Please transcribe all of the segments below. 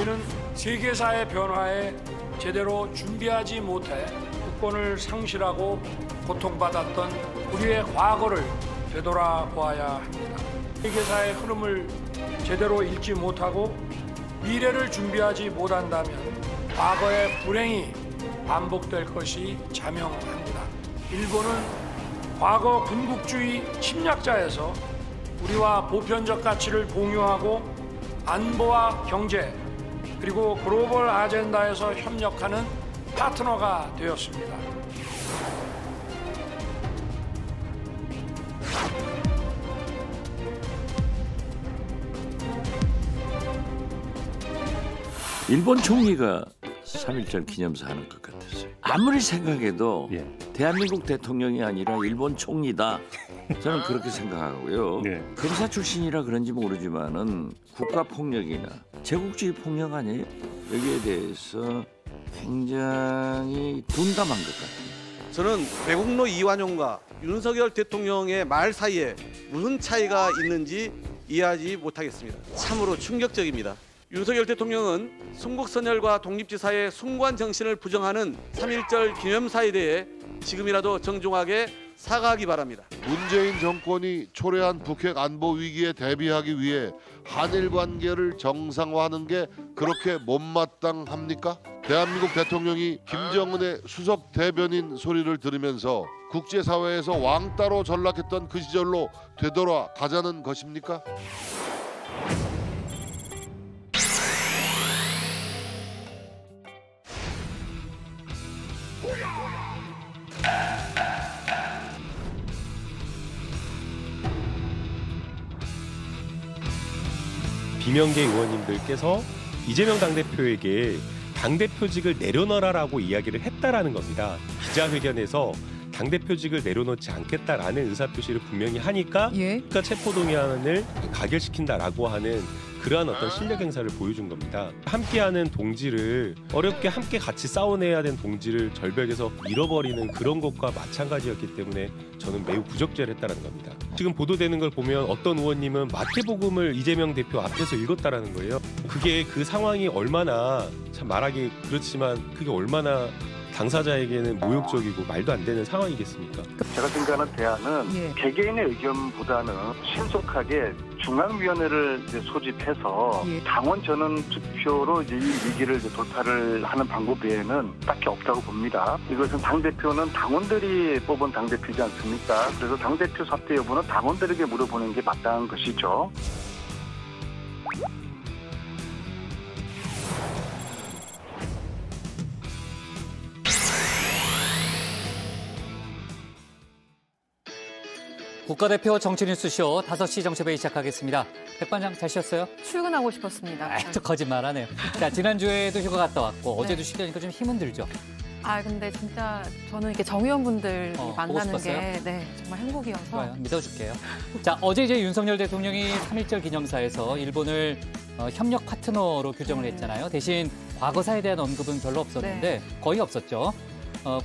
우리는 세계사의 변화에 제대로 준비하지 못해 국권을 상실하고 고통받았던 우리의 과거를 되돌아보아야 합니다. 세계사의 흐름을 제대로 읽지 못하고 미래를 준비하지 못한다면 과거의 불행이 반복될 것이 자명합니다. 일본은 과거 군국주의 침략자에서 우리와 보편적 가치를 공유하고 안보와 경제 그리고 글로벌 아젠다에서 협력하는 파트너가 되었습니다. 일본 총리가 3.1절 기념사 하는 것 같았어요. 아무리 생각해도 대한민국 대통령이 아니라 일본 총리다. 저는 그렇게 생각하고요. 검사 출신이라 그런지 모르지만은 국가폭력이나 제국주의 폭력 아니에요? 여기에 대해서 굉장히 둔감한 것 같아요. 저는 매국노 이완용과 윤석열 대통령의 말 사이에 무슨 차이가 있는지 이해하지 못하겠습니다. 참으로 충격적입니다. 윤석열 대통령은 순국선열과 독립지사의 숭고한 정신을 부정하는 3.1절 기념사에 대해 지금이라도 정중하게 사과하기 바랍니다. 문재인 정권이 초래한 북핵 안보 위기에 대비하기 위해 한일 관계를 정상화하는 게 그렇게 못마땅합니까? 대한민국 대통령이 김정은의 수석 대변인 소리를 들으면서 국제사회에서 왕따로 전락했던 그 시절로 되돌아가자는 것입니까? 비명계 의원님들께서 이재명 당대표에게 당대표직을 내려놓으라고 이야기를 했다라는 겁니다. 기자회견에서 당대표직을 내려놓지 않겠다라는 의사표시를 분명히 하니까 국가 체포동의안을 가결시킨다라고 하는 그러한 어떤 실력 행사를 보여준 겁니다. 함께하는 동지를 어렵게 함께 같이 싸워내야 된 동지를 절벽에서 잃어버리는 그런 것과 마찬가지였기 때문에 저는 매우 부적절을 했다는 겁니다. 지금 보도되는 걸 보면 어떤 의원님은 마태복음을 이재명 대표 앞에서 읽었다라는 거예요. 그게 그 상황이 얼마나 참 말하기 그렇지만 그게 얼마나 당사자에게는 모욕적이고 말도 안 되는 상황이겠습니까? 제가 생각하는 대안은 개개인의 의견보다는 신속하게 중앙위원회를 소집해서 당원 전원 투표로 이 위기를 돌파를 하는 방법 외에는 딱히 없다고 봅니다. 이것은 당대표는 당원들이 뽑은 당대표이지 않습니까? 그래서 당대표 사퇴 여부는 당원들에게 물어보는 게 마땅한 것이죠. 국가대표 정치뉴스쇼 5시 정치회의 시작하겠습니다. 백반장 잘 쉬었어요? 출근하고 싶었습니다. 또 거짓말하네요. 자, 지난주에도 휴가 갔다 왔고 어제도 쉬려니까 좀 힘은 들죠? 근데 진짜 저는 이렇게 정의원분들 만나는 게 정말 행복이어서. 좋아요. 믿어줄게요. 자, 어제 이제 윤석열 대통령이 3.1절 기념사에서 일본을 협력 파트너로 규정을 했잖아요. 대신 과거사에 대한 언급은 별로 없었는데 거의 없었죠.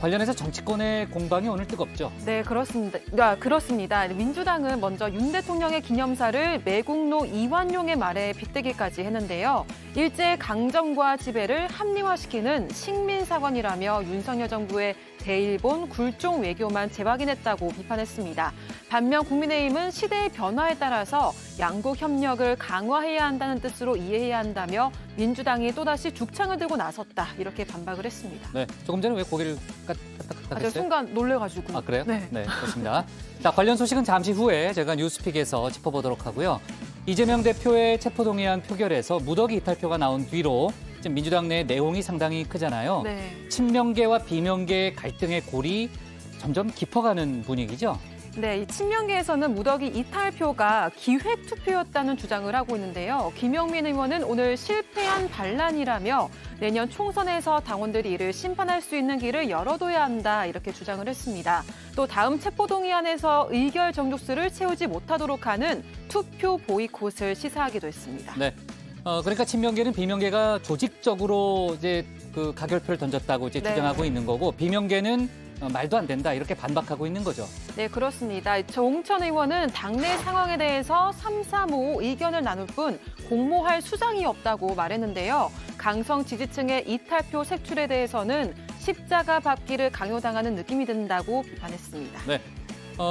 관련해서 정치권의 공방이 오늘 뜨겁죠? 네, 그렇습니다. 민주당은 먼저 윤 대통령의 기념사를 매국노 이완용의 말에 빗대기까지 했는데요. 일제 강점과 지배를 합리화시키는 식민사관이라며 윤석열 정부의 대일본 굴종 외교만 재확인했다고 비판했습니다. 반면 국민의힘은 시대의 변화에 따라서 양국 협력을 강화해야 한다는 뜻으로 이해해야 한다며 민주당이 또다시 죽창을 들고 나섰다 이렇게 반박을 했습니다. 네, 조금 전에 왜 고개를 까딱까딱 했어요? 순간 놀래가지고. 아, 그래요? 네, 그렇습니다. 자, 관련 소식은 잠시 후에 제가 뉴스픽에서 짚어보도록 하고요. 이재명 대표의 체포동의안 표결에서 무더기 이탈표가 나온 뒤로 지금 민주당 내 내홍이 상당히 크잖아요. 친명계와 비명계의 갈등의 골이 점점 깊어가는 분위기죠. 네, 이 친명계에서는 무더기 이탈표가 기획투표였다는 주장을 하고 있는데요. 김영민 의원은 오늘 실패한 반란이라며 내년 총선에서 당원들이 이를 심판할 수 있는 길을 열어둬야 한다 이렇게 주장을 했습니다. 또 다음 체포동의안에서 의결 정족수를 채우지 못하도록 하는 투표 보이콧을 시사하기도 했습니다. 네, 그러니까 친명계는 비명계가 조직적으로 이제 그 가결표를 던졌다고 이제 주장하고 있는 거고 비명계는 말도 안 된다 이렇게 반박하고 있는 거죠. 네, 그렇습니다. 정홍천 의원은 당내 상황에 대해서 3, 4, 5 의견을 나눌 뿐 공모할 수장이 없다고 말했는데요. 강성 지지층의 이탈표 색출에 대해서는 십자가 밟기를 강요당하는 느낌이 든다고 비판했습니다. 네.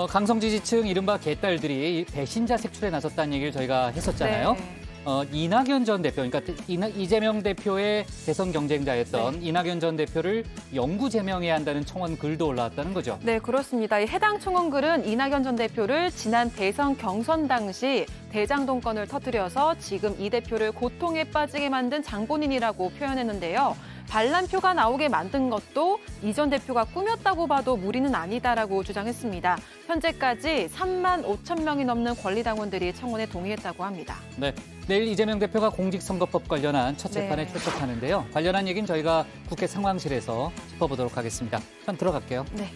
강성 지지층 이른바 개딸들이 배신자 색출에 나섰다는 얘기를 저희가 했었잖아요. 네. 이낙연 전 대표, 그러니까 이재명 대표의 대선 경쟁자였던 이낙연 전 대표를 영구 제명해야 한다는 청원 글도 올라왔다는 거죠. 네, 그렇습니다. 해당 청원글은 이낙연 전 대표를 지난 대선 경선 당시 대장동권을 터뜨려서 지금 이 대표를 고통에 빠지게 만든 장본인이라고 표현했는데요. 반란표가 나오게 만든 것도 이 전 대표가 꾸몄다고 봐도 무리는 아니다라고 주장했습니다. 현재까지 3만 5천 명이 넘는 권리당원들이 청원에 동의했다고 합니다. 네, 내일 이재명 대표가 공직선거법 관련한 첫 재판에 출석하는데요. 관련한 얘기는 저희가 국회 상황실에서 짚어보도록 하겠습니다. 전 들어갈게요. 네.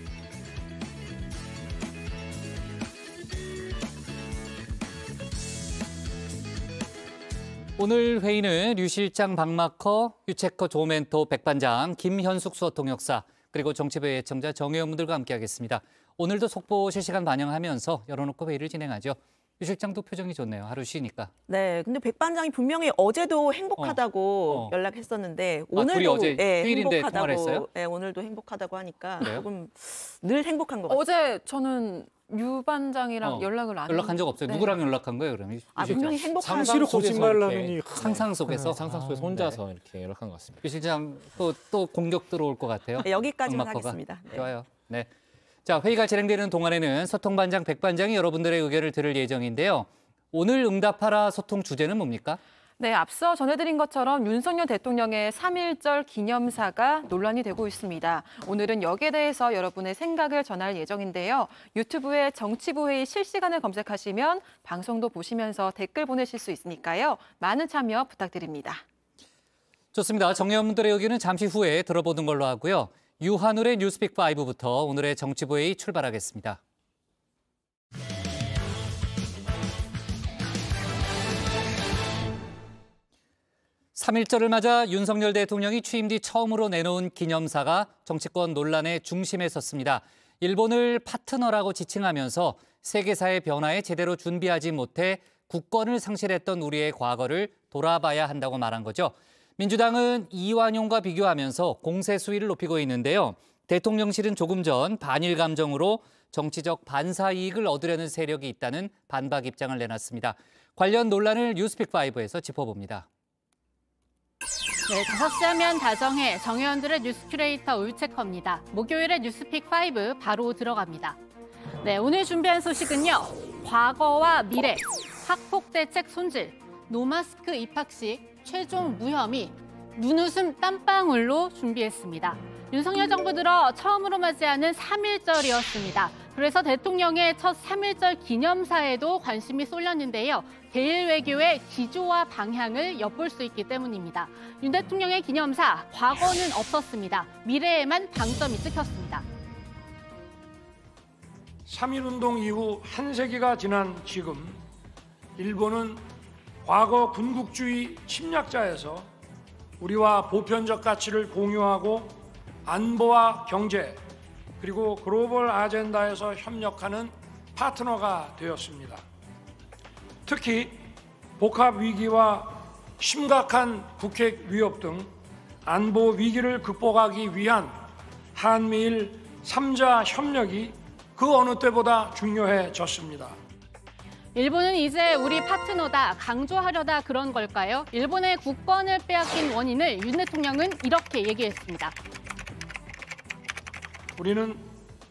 오늘 회의는 류 실장 박마커, 유체커 조멘토 백반장, 김현숙 수어통역사, 그리고 정치부의 애청자 정 의원분들과 함께하겠습니다. 오늘도 속보 실시간 반영하면서 열어놓고 회의를 진행하죠. 유 실장도 표정이 좋네요. 하루 쉬니까. 네, 근데 백반장이 분명히 어제도 행복하다고 연락했었는데 오늘도 어제 휴일인데 통화를 했어요? 네, 오늘도 행복하다고 하니까 그래요? 조금 늘 행복한 것 같아요. 어제 저는 유 반장이랑 연락한 적 없어요. 네. 누구랑 연락한 거예요, 그러면? 분명히 행복한 상시로 거짓말을 하느니 상상 속에서 상상 속에서 혼자서 이렇게 연락한 것 같습니다. 유 실장 또 공격 들어올 것 같아요. 네, 여기까지만 박마커가. 하겠습니다. 네. 좋아요. 네. 자, 회의가 진행되는 동안에는 소통반장 백반장이 여러분들의 의견을 들을 예정인데요. 오늘 응답하라 소통 주제는 뭡니까? 네, 앞서 전해드린 것처럼 윤석열 대통령의 3.1절 기념사가 논란이 되고 있습니다. 오늘은 여기에 대해서 여러분의 생각을 전할 예정인데요. 유튜브에 정치부 회의 실시간을 검색하시면 방송도 보시면서 댓글 보내실 수 있으니까요. 많은 참여 부탁드립니다. 좋습니다. 정 의원분들의 의견은 잠시 후에 들어보는 걸로 하고요. 유한울의 뉴스픽 5부터 오늘의 정치부 회의 출발하겠습니다. (3.1절을) 맞아 윤석열 대통령이 취임 뒤 처음으로 내놓은 기념사가 정치권 논란의 중심에 섰습니다. 일본을 파트너라고 지칭하면서 세계사의 변화에 제대로 준비하지 못해 국권을 상실했던 우리의 과거를 돌아봐야 한다고 말한 거죠. 민주당은 이완용과 비교하면서 공세 수위를 높이고 있는데요. 대통령실은 조금 전 반일 감정으로 정치적 반사 이익을 얻으려는 세력이 있다는 반박 입장을 내놨습니다. 관련 논란을 뉴스픽5에서 짚어봅니다. 네, 5시 하면 다정해 정 의원들의 뉴스 큐레이터 우유체커입니다. 목요일에 뉴스픽5 바로 들어갑니다. 네, 오늘 준비한 소식은요. 과거와 미래, 학폭대책 손질, 노마스크 입학식, 최종 무혐의, 눈웃음 땀방울로 준비했습니다. 윤석열 정부 들어 처음으로 맞이하는 3.1절이었습니다. 그래서 대통령의 첫 3.1절 기념사에도 관심이 쏠렸는데요. 대일 외교의 기조와 방향을 엿볼 수 있기 때문입니다. 윤 대통령의 기념사, 과거는 없었습니다. 미래에만 방점이 찍혔습니다. 3.1운동 이후 한 세기가 지난 지금 일본은 과거 군국주의 침략자에서 우리와 보편적 가치를 공유하고 안보와 경제 그리고 글로벌 아젠다에서 협력하는 파트너가 되었습니다. 특히 복합 위기와 심각한 북핵 위협 등 안보 위기를 극복하기 위한 한미일 3자 협력이 그 어느 때보다 중요해졌습니다. 일본은 이제 우리 파트너다, 강조하려다 그런 걸까요? 일본의 국권을 빼앗긴 원인을 윤 대통령은 이렇게 얘기했습니다. 우리는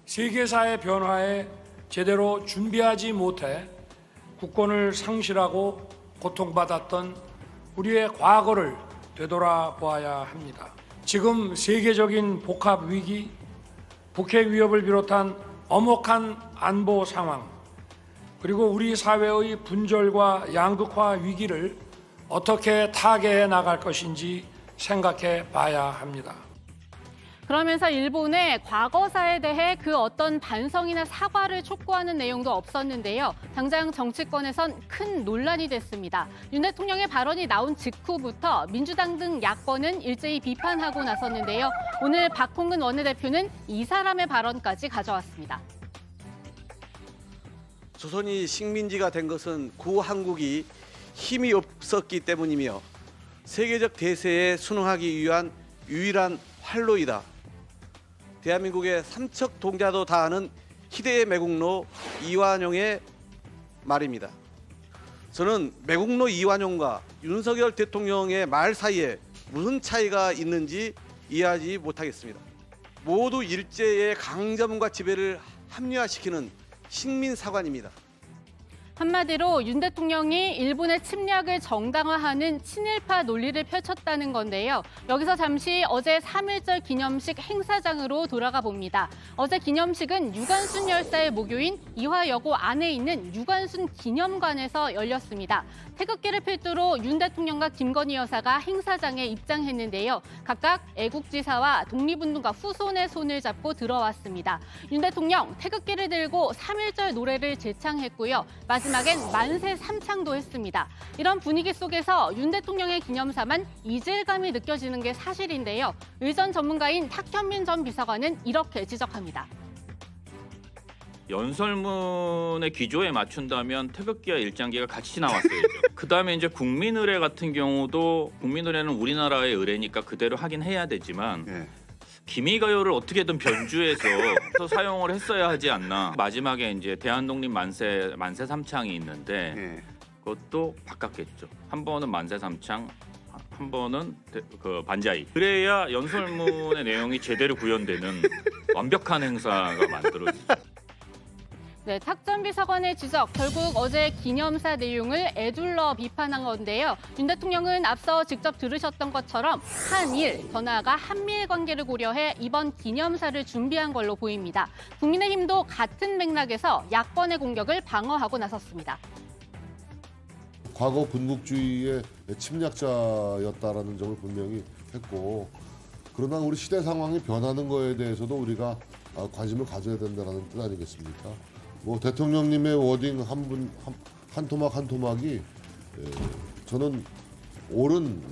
세계사의 변화에 제대로 준비하지 못해 국권을 상실하고 고통받았던 우리의 과거를 되돌아보아야 합니다. 지금 세계적인 복합 위기, 북핵 위협을 비롯한 엄혹한 안보 상황, 그리고 우리 사회의 분절과 양극화 위기를 어떻게 타개해 나갈 것인지 생각해 봐야 합니다. 그러면서 일본의 과거사에 대해 그 어떤 반성이나 사과를 촉구하는 내용도 없었는데요. 당장 정치권에선 큰 논란이 됐습니다. 윤 대통령의 발언이 나온 직후부터 민주당 등 야권은 일제히 비판하고 나섰는데요. 오늘 박홍근 원내대표는 이 사람의 발언까지 가져왔습니다. 조선이 식민지가 된 것은 구한국이 힘이 없었기 때문이며 세계적 대세에 순응하기 위한 유일한 활로이다. 대한민국의 삼척 동자도 다 아는 희대의 매국노 이완용의 말입니다. 저는 매국노 이완용과 윤석열 대통령의 말 사이에 무슨 차이가 있는지 이해하지 못하겠습니다. 모두 일제의 강점과 지배를 합리화시키는 식민사관입니다. 한마디로 윤 대통령이 일본의 침략을 정당화하는 친일파 논리를 펼쳤다는 건데요. 여기서 잠시 어제 3.1절 기념식 행사장으로 돌아가 봅니다. 어제 기념식은 유관순 열사의 모교인 이화여고 안에 있는 유관순 기념관에서 열렸습니다. 태극기를 필두로 윤 대통령과 김건희 여사가 행사장에 입장했는데요. 각각 애국지사와 독립운동가 후손의 손을 잡고 들어왔습니다. 윤 대통령 태극기를 들고 3.1절 노래를 제창했고요. 마지막엔 만세 삼창도 했습니다. 이런 분위기 속에서 윤 대통령의 기념사만 이질감이 느껴지는 게 사실인데요. 의전 전문가인 탁현민 전 비서관은 이렇게 지적합니다. 연설문의 기조에 맞춘다면 태극기와 일장기가 같이 나왔어야죠. 그다음에 이제 국민의례 같은 경우도 국민의례는 우리나라의 의례니까 그대로 하긴 해야 되지만 기미가요를 어떻게든 변주해서 사용을 했어야 하지 않나. 마지막에 이제 대한독립 만세 삼창이 있는데 그것도 바꿨겠죠. 한 번은 만세 삼창, 한 번은 그 반자이. 그래야 연설문의 내용이 제대로 구현되는 완벽한 행사가 만들어지죠. 네, 탁 전 비서관의 지적, 결국 어제 기념사 내용을 에둘러 비판한 건데요. 윤 대통령은 앞서 직접 들으셨던 것처럼 한일, 더 나아가 한미일 관계를 고려해 이번 기념사를 준비한 걸로 보입니다. 국민의힘도 같은 맥락에서 야권의 공격을 방어하고 나섰습니다. 과거 군국주의의 침략자였다라는 점을 분명히 했고, 그러나 우리 시대 상황이 변하는 거에 대해서도 우리가 관심을 가져야 된다는 뜻 아니겠습니까? 뭐 대통령님의 워딩 한 토막 한 토막이 저는 옳은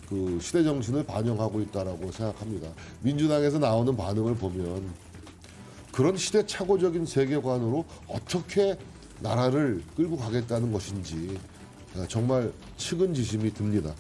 그 시대 정신을 반영하고 있다라고 생각합니다. 민주당에서 나오는 반응을 보면 그런 시대착오적인 세계관으로 어떻게 나라를 끌고 가겠다는 것인지 정말 측은지심이 듭니다.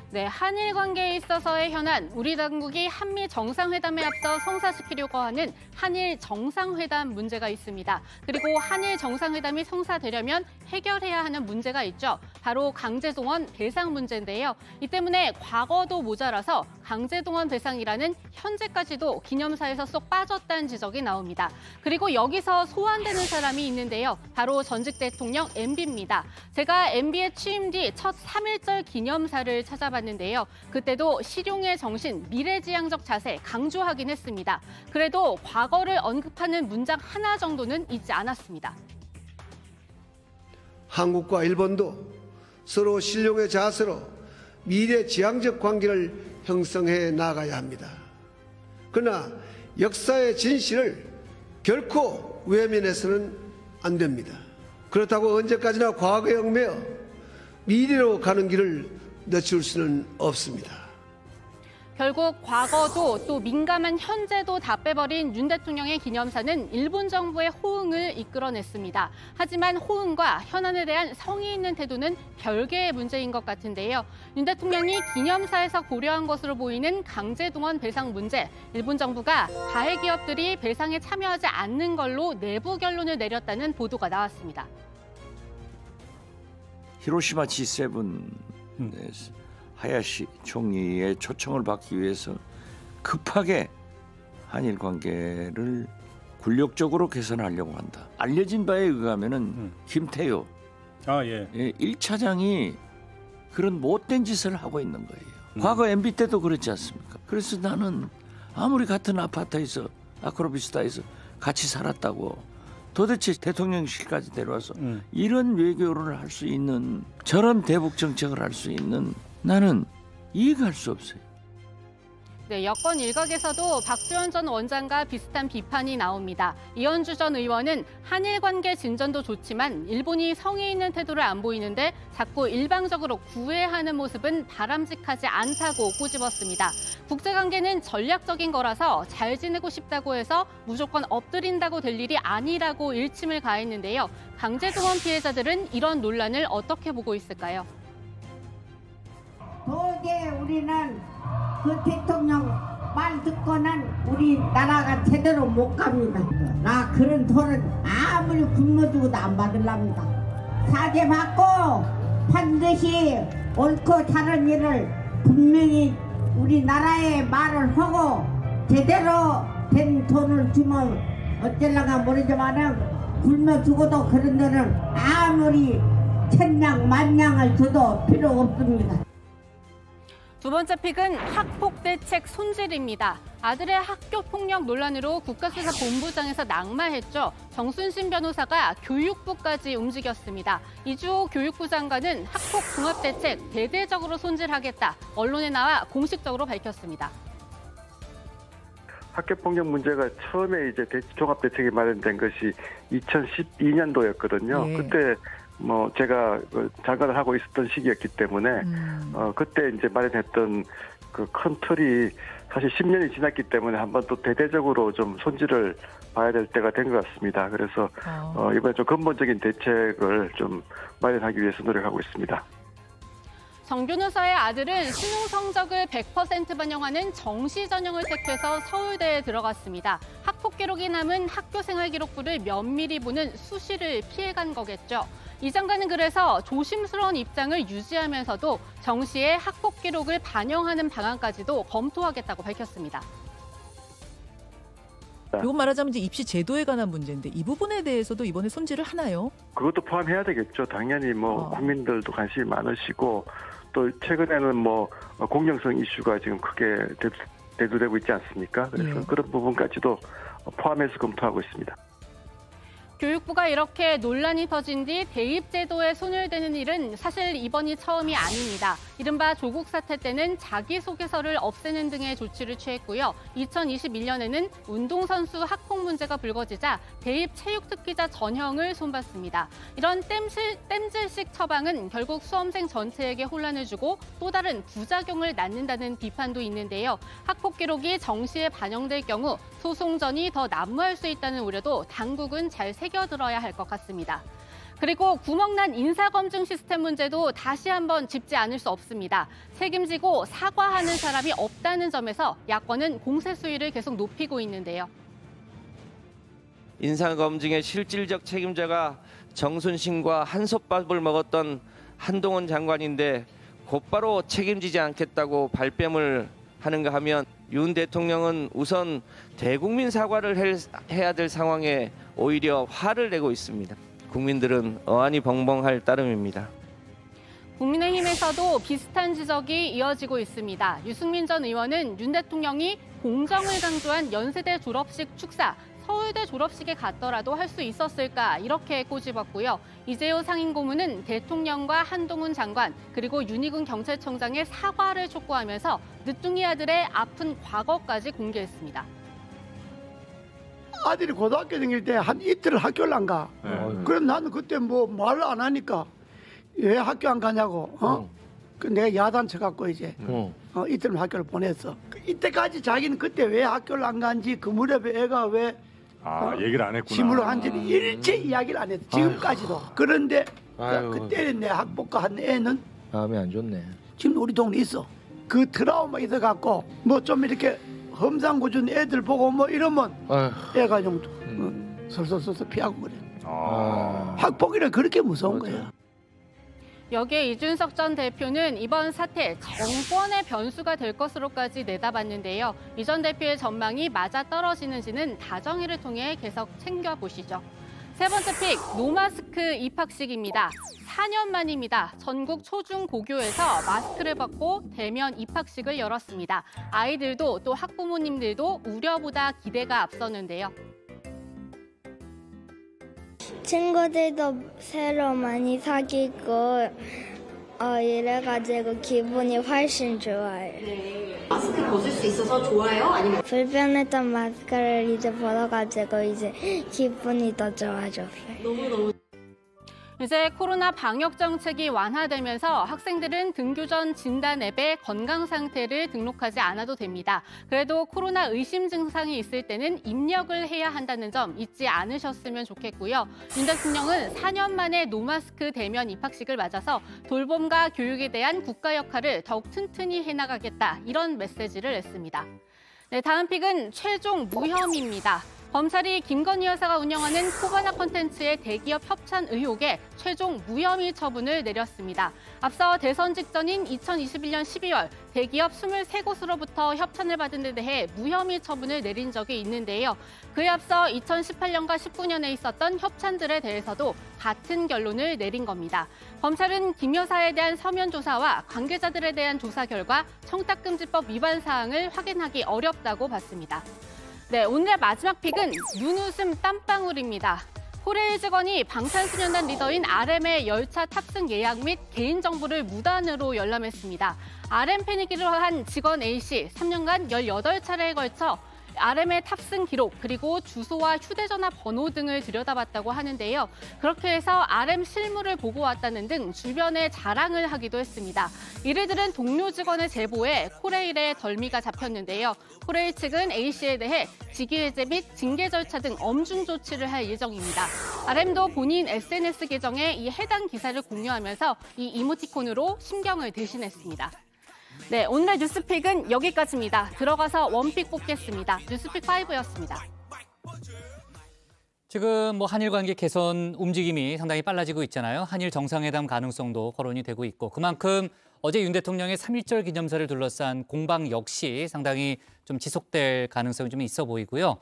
네, 한일 관계에 있어서의 현안, 우리 당국이 한미 정상회담에 앞서 성사시키려고 하는 한일 정상회담 문제가 있습니다. 그리고 한일 정상회담이 성사되려면 해결해야 하는 문제가 있죠. 바로 강제동원 배상 문제인데요. 이 때문에 과거도 모자라서 강제동원 배상이라는 현재까지도 기념사에서 쏙 빠졌다는 지적이 나옵니다. 그리고 여기서 소환되는 사람이 있는데요. 바로 전직 대통령 MB입니다. 제가 MB의 취임 뒤 첫 3.1절 기념사를 찾아봤는데요. 그때도 실용의 정신, 미래지향적 자세 강조하긴 했습니다. 그래도 과거를 언급하는 문장 하나 정도는 있지 않았습니다. 한국과 일본도 서로 신용의 자세로 미래지향적 관계를 형성해 나가야 합니다. 그러나 역사의 진실을 결코 외면해서는 안 됩니다. 그렇다고 언제까지나 과거에 얽매여 미래로 가는 길을 늦출 수는 없습니다. 결국 과거도 또 민감한 현재도 다 빼버린 윤 대통령의 기념사는 일본 정부의 호응을 이끌어냈습니다. 하지만 호응과 현안에 대한 성의 있는 태도는 별개의 문제인 것 같은데요. 윤 대통령이 기념사에서 고려한 것으로 보이는 강제동원 배상 문제, 일본 정부가 가해 기업들이 배상에 참여하지 않는 걸로 내부 결론을 내렸다는 보도가 나왔습니다. 히로시마 G7 하야시 총리의 초청을 받기 위해서 급하게 한일 관계를 굴력적으로 개선하려고 한다. 알려진 바에 의하면은 김태효 1차장이 그런 못된 짓을 하고 있는 거예요. 과거 MB 때도 그렇지 않습니까? 그래서 나는 아무리 같은 아파트에서 아크로비스타에서 같이 살았다고 도대체 대통령실까지 데려와서 이런 외교를 할 수 있는, 저런 대북 정책을 할 수 있는, 나는 이해할 수 없어요. 네, 여권 일각에서도 박지원 전 원장과 비슷한 비판이 나옵니다. 이현주 전 의원은 한일 관계 진전도 좋지만 일본이 성의 있는 태도를 안 보이는데 자꾸 일방적으로 구애하는 모습은 바람직하지 않다고 꼬집었습니다. 국제관계는 전략적인 거라서 잘 지내고 싶다고 해서 무조건 엎드린다고 될 일이 아니라고 일침을 가했는데요. 강제동원 피해자들은 이런 논란을 어떻게 보고 있을까요? 우리는 그 대통령 말 듣고는 우리나라가 제대로 못 갑니다. 나 그런 돈은 아무리 굶어주고도 안 받으랍니다. 사죄 받고 반드시 옳고 바른 일을 분명히 우리나라에 말을 하고 제대로 된 돈을 주면 어쩔랑가 모르지만은 굶어 죽어도 그런 데는 아무리 천냥 만냥을 줘도 필요 없습니다. 두 번째 픽은 학폭 대책 손질입니다. 아들의 학교 폭력 논란으로 국가수사본부장에서 낙마했죠. 정순신 변호사가 교육부까지 움직였습니다. 이주호 교육부 장관은 학폭 종합 대책 대대적으로 손질하겠다. 언론에 나와 공식적으로 밝혔습니다. 학교폭력 문제가 처음에 이제 종합 대책이 마련된 것이 2012년도였거든요. 그때 제가 장관을 하고 있었던 시기였기 때문에 그때 이제 마련했던 그 큰 틀이 사실 10년이 지났기 때문에 한번 또 대대적으로 좀 손질을 봐야 될 때가 된 것 같습니다. 그래서 이번에 좀 근본적인 대책을 좀 마련하기 위해서 노력하고 있습니다. 정 변호사의 아들은 수능 성적을 100% 반영하는 정시 전형을 택해서 서울대에 들어갔습니다. 학폭 기록이 남은 학교생활기록부를 면밀히 보는 수시를 피해간 거겠죠. 이 장관은 그래서 조심스러운 입장을 유지하면서도 정시의 학폭 기록을 반영하는 방안까지도 검토하겠다고 밝혔습니다. 이건 말하자면 이제 입시 제도에 관한 문제인데 이 부분에 대해서도 이번에 손질을 하나요? 그것도 포함해야 되겠죠. 당연히 국민들도 관심이 많으시고 또 최근에는 공정성 이슈가 지금 크게 대두되고 있지 않습니까? 그래서 그런 부분까지도 포함해서 검토하고 있습니다. 교육부가 이렇게 논란이 터진 뒤 대입제도에 손을 대는 일은 사실 이번이 처음이 아닙니다. 이른바 조국 사태 때는 자기소개서를 없애는 등의 조치를 취했고요. 2021년에는 운동선수 학폭 문제가 불거지자 대입 체육특기자 전형을 손봤습니다. 이런 땜질식 처방은 결국 수험생 전체에게 혼란을 주고 또 다른 부작용을 낳는다는 비판도 있는데요. 학폭 기록이 정시에 반영될 경우 소송전이 더 난무할 수 있다는 우려도 당국은 잘 새겨들어야 할 것 같습니다. 그리고 구멍난 인사검증 시스템 문제도 다시 한번 짚지 않을 수 없습니다. 책임지고 사과하는 사람이 없다는 점에서 야권은 공세 수위를 계속 높이고 있는데요. 인사검증의 실질적 책임자가 정순신과 한솥밥을 먹었던 한동훈 장관인데 곧바로 책임지지 않겠다고 발뺌을 하는가 하면 윤 대통령은 우선 대국민 사과를 해야 될 상황에 오히려 화를 내고 있습니다. 국민들은 어안이 벙벙할 따름입니다. 국민의힘에서도 비슷한 지적이 이어지고 있습니다. 유승민 전 의원은 윤 대통령이 공정을 강조한 연세대 졸업식 축사, 서울대 졸업식에 갔더라도 할 수 있었을까 이렇게 꼬집었고요. 이재호 상임고문은 대통령과 한동훈 장관 그리고 윤희군 경찰청장의 사과를 촉구하면서 늦둥이 아들의 아픈 과거까지 공개했습니다. 아들이 고등학교 다닐 때 한 이틀 학교를 안 가. 그래서 나는 그때 말을 안 하니까 왜 학교 안 가냐고. 그 내가 야단 쳐갖고 이제 이틀 학교를 보냈어. 이때까지 자기는 그때 왜 학교를 안 간지 그 무렵에 애가 왜 얘기를 안 했구나. 침울을 한지는 일체 이야기를 안 했어. 지금까지도. 그런데 그때 내 학폭과 한 애는 마음이 안 좋네. 지금 우리 동네 있어. 그 트라우마 있어갖고 좀 이렇게 험상궂은 애들 보고 이러면 애가 좀 설설설설 피하고 그래. 학폭이라 그렇게 무서운 거야. 여기에 이준석 전 대표는 이번 사태 정권의 변수가 될 것으로까지 내다봤는데요. 이 전 대표의 전망이 맞아떨어지는지는 다정회를 통해 계속 챙겨보시죠. 세 번째 픽, 노마스크 입학식입니다. 4년 만입니다. 전국 초중고교에서 마스크를 벗고 대면 입학식을 열었습니다. 아이들도 또 학부모님들도 우려보다 기대가 앞섰는데요. 친구들도 새로 많이 사귀고 이래가지고 기분이 훨씬 좋아요. 마스크 벗을 수 있어서 좋아요? 아니면 불편했던 마스크를 이제 벗어가지고 이제 기분이 더 좋아졌어요. 너무너무. 이제 코로나 방역 정책이 완화되면서 학생들은 등교 전 진단 앱에 건강 상태를 등록하지 않아도 됩니다. 그래도 코로나 의심 증상이 있을 때는 입력을 해야 한다는 점 잊지 않으셨으면 좋겠고요. 윤 대통령은 4년 만에 노마스크 대면 입학식을 맞아서 돌봄과 교육에 대한 국가 역할을 더욱 튼튼히 해나가겠다, 이런 메시지를 냈습니다. 네, 다음 픽은 최종 무혐의입니다. 검찰이 김건희 여사가 운영하는 코바나 콘텐츠의 대기업 협찬 의혹에 최종 무혐의 처분을 내렸습니다. 앞서 대선 직전인 2021년 12월 대기업 23곳으로부터 협찬을 받은 데 대해 무혐의 처분을 내린 적이 있는데요. 그에 앞서 2018년과 19년에 있었던 협찬들에 대해서도 같은 결론을 내린 겁니다. 검찰은 김 여사에 대한 서면 조사와 관계자들에 대한 조사 결과 청탁금지법 위반 사항을 확인하기 어렵다고 봤습니다. 네, 오늘의 마지막 픽은 눈웃음 땀방울입니다. 코레일 직원이 방탄소년단 리더인 RM의 열차 탑승 예약 및 개인정보를 무단으로 열람했습니다. RM 패닉기로 한 직원 A씨, 3년간 18차례에 걸쳐 RM의 탑승 기록, 그리고 주소와 휴대전화 번호 등을 들여다봤다고 하는데요. 그렇게 해서 RM 실물을 보고 왔다는 등 주변에 자랑을 하기도 했습니다. 이를 들은 동료 직원의 제보에 코레일의 덜미가 잡혔는데요. 코레일 측은 A씨에 대해 직위해제 및 징계 절차 등 엄중 조치를 할 예정입니다. RM도 본인 SNS 계정에 이 해당 기사를 공유하면서 이 이모티콘으로 심경을 대신했습니다. 네, 오늘의 뉴스픽은 여기까지입니다. 들어가서 원픽 뽑겠습니다. 뉴스픽 5였습니다. 지금 한일 관계 개선 움직임이 상당히 빨라지고 있잖아요. 한일 정상회담 가능성도 거론이 되고 있고, 그만큼 어제 윤 대통령의 3.1절 기념사를 둘러싼 공방 역시 상당히 좀 지속될 가능성이 좀 있어 보이고요.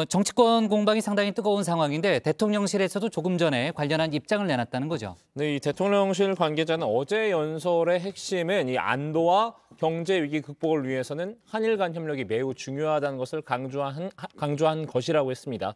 정치권 공방이 상당히 뜨거운 상황인데 대통령실에서도 조금 전에 관련한 입장을 내놨다는 거죠. 네, 이 대통령실 관계자는 어제 연설의 핵심은 이 안보와 경제 위기 극복을 위해서는 한일 간 협력이 매우 중요하다는 것을 강조한 것이라고 했습니다.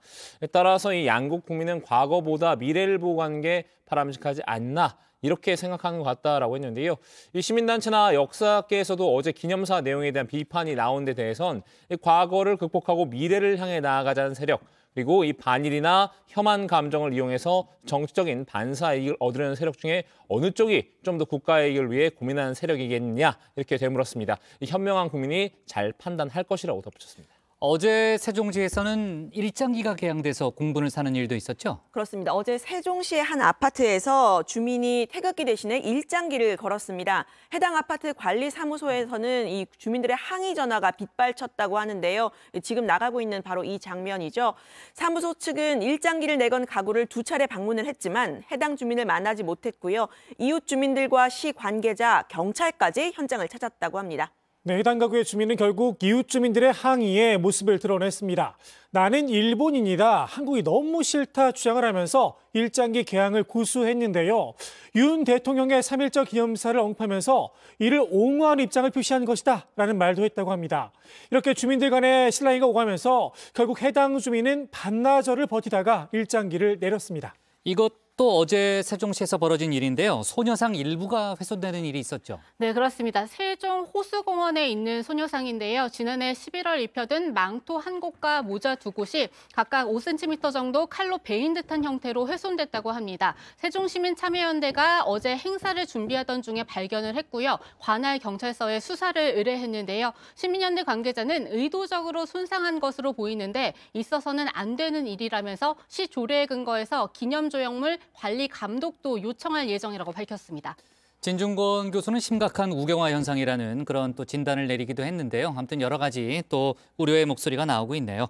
따라서 이 양국 국민은 과거보다 미래를 보고하는 게 바람직하지 않나, 이렇게 생각하는 것 같다라고 했는데요. 이 시민단체나 역사계에서도 어제 기념사 내용에 대한 비판이 나온 데 대해선 과거를 극복하고 미래를 향해 나아가자는 세력, 그리고 이 반일이나 혐한 감정을 이용해서 정치적인 반사 이익을 얻으려는 세력 중에 어느 쪽이 좀 더 국가의 이익을 위해 고민하는 세력이겠느냐, 이렇게 되물었습니다. 이 현명한 국민이 잘 판단할 것이라고 덧붙였습니다. 어제 세종시에서는 일장기가 개항돼서 공분을 사는 일도 있었죠? 그렇습니다. 어제 세종시의 한 아파트에서 주민이 태극기 대신에 일장기를 걸었습니다. 해당 아파트 관리사무소에서는 이 주민들의 항의 전화가 빗발쳤다고 하는데요. 지금 나가고 있는 바로 이 장면이죠. 사무소 측은 일장기를 내건 가구를 2차례 방문을 했지만 해당 주민을 만나지 못했고요. 이웃 주민들과 시 관계자, 경찰까지 현장을 찾았다고 합니다. 네, 해당 가구의 주민은 결국 이웃 주민들의 항의에 모습을 드러냈습니다. 나는 일본인이다, 한국이 너무 싫다 주장을 하면서 일장기 개항을 고수했는데요. 윤 대통령의 3.1절 기념사를 언급하면서 이를 옹호하는 입장을 표시한 것이다 라는 말도 했다고 합니다. 이렇게 주민들 간의 실랑이가 오가면서 결국 해당 주민은 반나절을 버티다가 일장기를 내렸습니다. 이것도 어제 세종시에서 벌어진 일인데요. 소녀상 일부가 훼손되는 일이 있었죠. 네, 그렇습니다. 세종 호수공원에 있는 소녀상인데요. 지난해 11월 입혀든 망토 한 곳과 모자 2곳이 각각 5cm 정도 칼로 베인 듯한 형태로 훼손됐다고 합니다. 세종시민참여연대가 어제 행사를 준비하던 중에 발견을 했고요. 관할 경찰서에 수사를 의뢰했는데요. 시민연대 관계자는 의도적으로 손상한 것으로 보이는데 있어서는 안 되는 일이라면서 시 조례에 근거해서 기념조형물 관리 감독도 요청할 예정이라고 밝혔습니다. 진중권 교수는 심각한 우경화 현상이라는 그런 또 진단을 내리기도 했는데요. 아무튼 여러 가지 또 우려의 목소리가 나오고 있네요.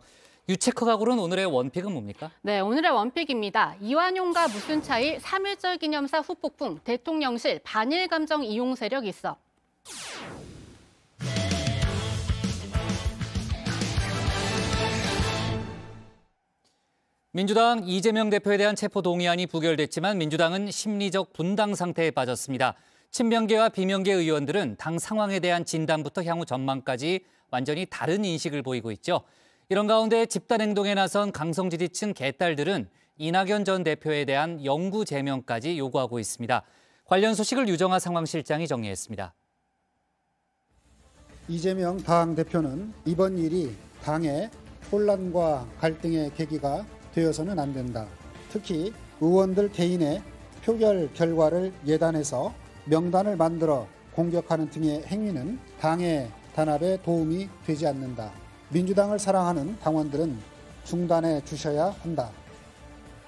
유체커 가구는 오늘의 원픽은 뭡니까? 네, 오늘의 원픽입니다. 이완용과 무슨 차이? 3.1절 기념사 후폭풍, 대통령실 반일 감정 이용 세력 있어. 민주당 이재명 대표에 대한 체포동의안이 부결됐지만 민주당은 심리적 분당 상태에 빠졌습니다. 친명계와 비명계 의원들은 당 상황에 대한 진단부터 향후 전망까지 완전히 다른 인식을 보이고 있죠. 이런 가운데 집단 행동에 나선 강성 지지층 개딸들은 이낙연 전 대표에 대한 영구 제명까지 요구하고 있습니다. 관련 소식을 유정아 상황실장이 정리했습니다. 이재명 당대표는 이번 일이 당의 혼란과 갈등의 계기가 되어서는 안 된다. 특히 의원들 개인의 표결 결과를 예단해서 명단을 만들어 공격하는 등의 행위는 당의 단합에 도움이 되지 않는다. 민주당을 사랑하는 당원들은 중단해 주셔야 한다.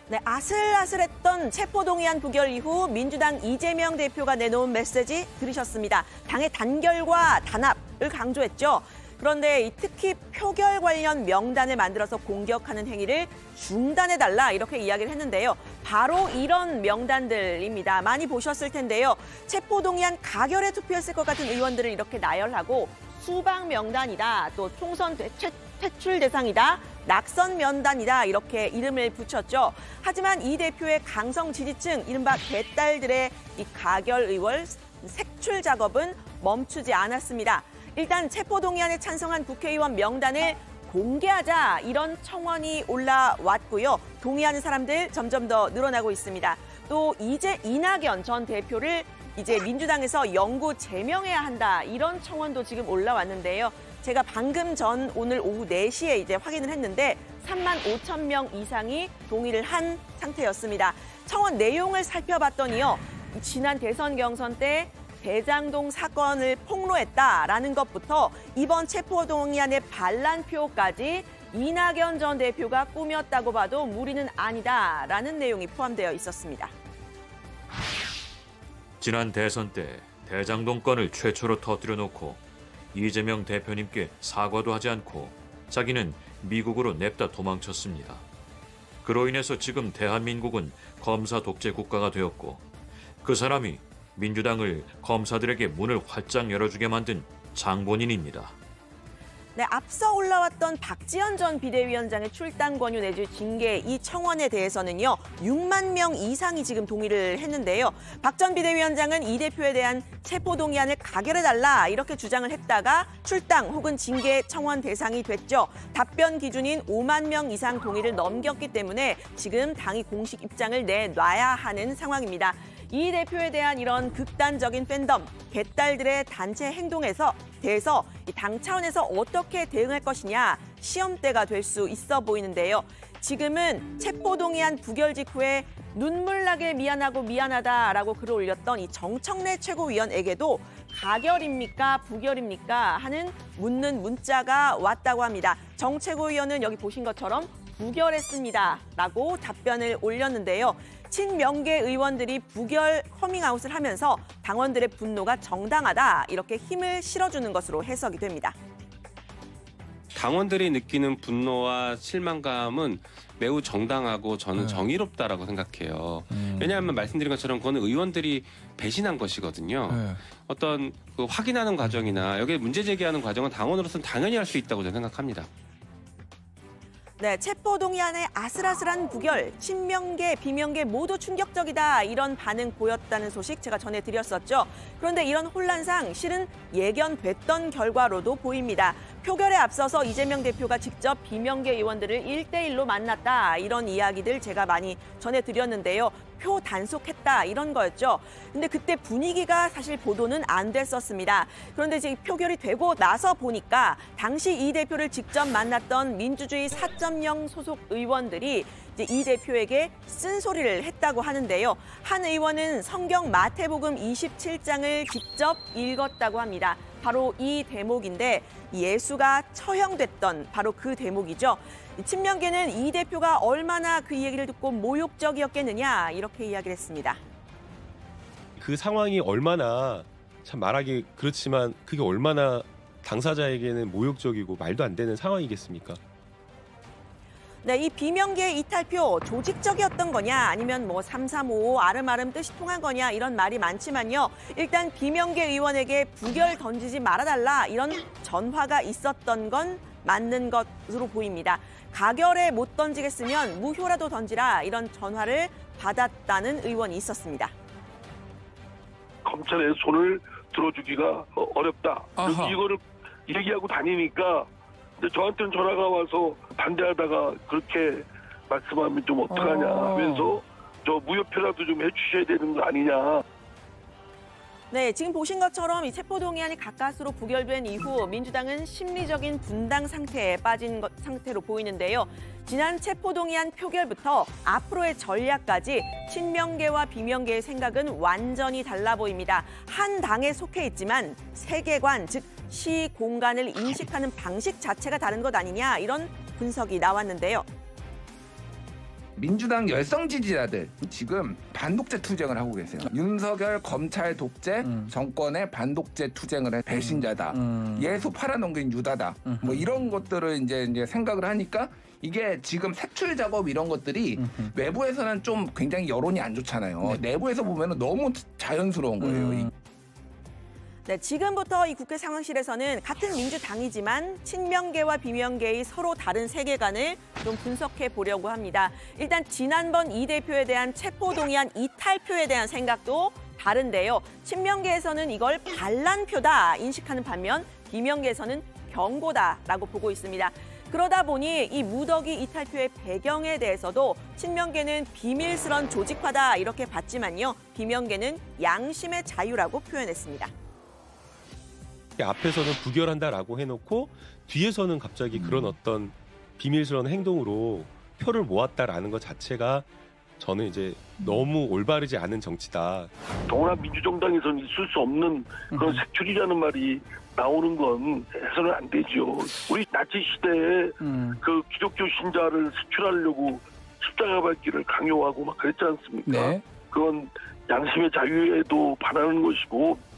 네, 아슬아슬했던 체포동의안 부결 이후 민주당 이재명 대표가 내놓은 메시지 들으셨습니다. 당의 단결과 단합을 강조했죠. 그런데 특히 표결 관련 명단을 만들어서 공격하는 행위를 중단해달라 이렇게 이야기를 했는데요. 바로 이런 명단들입니다. 많이 보셨을 텐데요. 체포동의안 가결에 투표했을 것 같은 의원들을 이렇게 나열하고 수박 명단이다, 또 총선 퇴출 대상이다, 낙선 명단이다 이렇게 이름을 붙였죠. 하지만 이 대표의 강성 지지층, 이른바 개딸들의 이 가결 의원 색출 작업은 멈추지 않았습니다. 일단 체포동의안에 찬성한 국회의원 명단을 공개하자 이런 청원이 올라왔고요. 동의하는 사람들 점점 더 늘어나고 있습니다. 또 이제 이낙연 전 대표를 이제 민주당에서 영구 제명해야 한다 이런 청원도 지금 올라왔는데요. 제가 방금 전 오늘 오후 4시에 이제 확인을 했는데 35,000명 이상이 동의를 한 상태였습니다. 청원 내용을 살펴봤더니요. 지난 대선 경선 때 대장동 사건을 폭로했다라는 것부터 이번 체포동의안의 반란표까지 이낙연 전 대표가 꾸몄다고 봐도 무리는 아니다라는 내용이 포함되어 있었습니다. 지난 대선 때 대장동 건을 최초로 터뜨려 놓고 이재명 대표님께 사과도 하지 않고 자기는 미국으로 냅다 도망쳤습니다. 그로 인해서 지금 대한민국은 검사 독재 국가가 되었고 그 사람이 민주당을 검사들에게 문을 활짝 열어주게 만든 장본인입니다. 네, 앞서 올라왔던 박지원 전 비대위원장의 출당 권유 내지 징계 이 청원에 대해서는요. 6만 명 이상이 지금 동의를 했는데요. 박 전 비대위원장은 이 대표에 대한 체포동의안을 가결해달라 이렇게 주장을 했다가 출당 혹은 징계 청원 대상이 됐죠. 답변 기준인 5만 명 이상 동의를 넘겼기 때문에 지금 당이 공식 입장을 내놔야 하는 상황입니다. 이 대표에 대한 이런 극단적인 팬덤, 개딸들의 단체 행동에서 대해서 당 차원에서 어떻게 대응할 것이냐 시험대가 될 수 있어 보이는데요. 지금은 체포동의안 부결 직후에 눈물나게 미안하고 미안하다라고 글을 올렸던 이 정청래 최고위원에게도 가결입니까 부결입니까 하는 묻는 문자가 왔다고 합니다. 정 최고위원은 여기 보신 것처럼 부결했습니다라고 답변을 올렸는데요. 친명계 의원들이 부결 커밍아웃을 하면서 당원들의 분노가 정당하다 이렇게 힘을 실어주는 것으로 해석이 됩니다. 당원들이 느끼는 분노와 실망감은 매우 정당하고 저는 정의롭다라고 생각해요. 왜냐하면 말씀드린 것처럼 그건 의원들이 배신한 것이거든요. 어떤 그 확인하는 과정이나 여기에 문제 제기하는 과정은 당원으로서는 당연히 할 수 있다고 저는 생각합니다. 네, 체포동의안의 아슬아슬한 부결, 친명계, 비명계 모두 충격적이다 이런 반응 보였다는 소식 제가 전해드렸었죠. 그런데 이런 혼란상 실은 예견됐던 결과로도 보입니다. 표결에 앞서서 이재명 대표가 직접 비명계 의원들을 1대1로 만났다 이런 이야기들 제가 많이 전해드렸는데요. 표 단속했다 이런 거였죠. 근데 그때 분위기가 사실 보도는 안 됐었습니다. 그런데 이제 표결이 되고 나서 보니까 당시 이 대표를 직접 만났던 민주주의 4.0 소속 의원들이 이제 이 대표에게 쓴소리를 했다고 하는데요. 한 의원은 성경 마태복음 27장을 직접 읽었다고 합니다. 바로 이 대목인데 예수가 처형됐던 바로 그 대목이죠. 친명계는 이 대표가 얼마나 그 얘기를 듣고 모욕적이었겠느냐 이렇게 이야기를 했습니다. 그 상황이 얼마나 참 말하기 그렇지만 그게 얼마나 당사자에게는 모욕적이고 말도 안 되는 상황이겠습니까? 네, 이 비명계 이탈표 조직적이었던 거냐 아니면 뭐 335 아름아름 뜻이 통한 거냐 이런 말이 많지만요. 일단 비명계 의원에게 부결 던지지 말아달라 이런 전화가 있었던 건 맞는 것으로 보입니다. 가결에 못 던지겠으면 무효라도 던지라 이런 전화를 받았다는 의원이 있었습니다. 검찰의 손을 들어주기가 어렵다. 이거를 얘기하고 다니니까 근데 저한테는 전화가 와서 반대하다가 그렇게 말씀하면 좀 어떡하냐 하면서 저 무효표라도 좀 해주셔야 되는 거 아니냐. 네, 지금 보신 것처럼 이 체포동의안이 가까스로 부결된 이후 민주당은 심리적인 분당 상태에 빠진 상태로 보이는데요. 지난 체포동의안 표결부터 앞으로의 전략까지 친명계와 비명계의 생각은 완전히 달라 보입니다. 한 당에 속해 있지만 세계관, 즉 시공간을 인식하는 방식 자체가 다른 것 아니냐, 이런 분석이 나왔는데요. 민주당 열성 지지자들 지금 반독재 투쟁을 하고 계세요. 윤석열 검찰 독재 정권의 반독재 투쟁을 해 배신자다. 예수 팔아넘긴 유다다. 뭐 이런 것들을 이제 생각을 하니까 이게 지금 색출 작업 이런 것들이 외부에서는 좀 굉장히 여론이 안 좋잖아요. 내부에서 보면은 너무 자연스러운 거예요. 네, 지금부터 이 국회 상황실에서는 같은 민주당이지만 친명계와 비명계의 서로 다른 세계관을 좀 분석해 보려고 합니다. 일단 지난번 이 대표에 대한 체포동의안 이탈표에 대한 생각도 다른데요. 친명계에서는 이걸 반란표다 인식하는 반면 비명계에서는 경고다라고 보고 있습니다. 그러다 보니 이 무더기 이탈표의 배경에 대해서도 친명계는 비밀스런 조직화다 이렇게 봤지만요. 비명계는 양심의 자유라고 표현했습니다. 앞에서는 부결한다라고 해놓고 뒤에서는 갑자기 그런 어떤 비밀스러운 행동으로 표를 모았다라는 것 자체가 저는 이제 너무 올바르지 않은 정치다. 통합민주정당에서는 있을 수 없는 그런 색출이라는 말이 나오는 건 해서는 안 되죠. 우리 나치 시대에 그 기독교 신자를 색출하려고 십자가 밟기를 강요하고 막 그랬지 않습니까? 네. 그건 양심의 자유에도 반하는 것이고.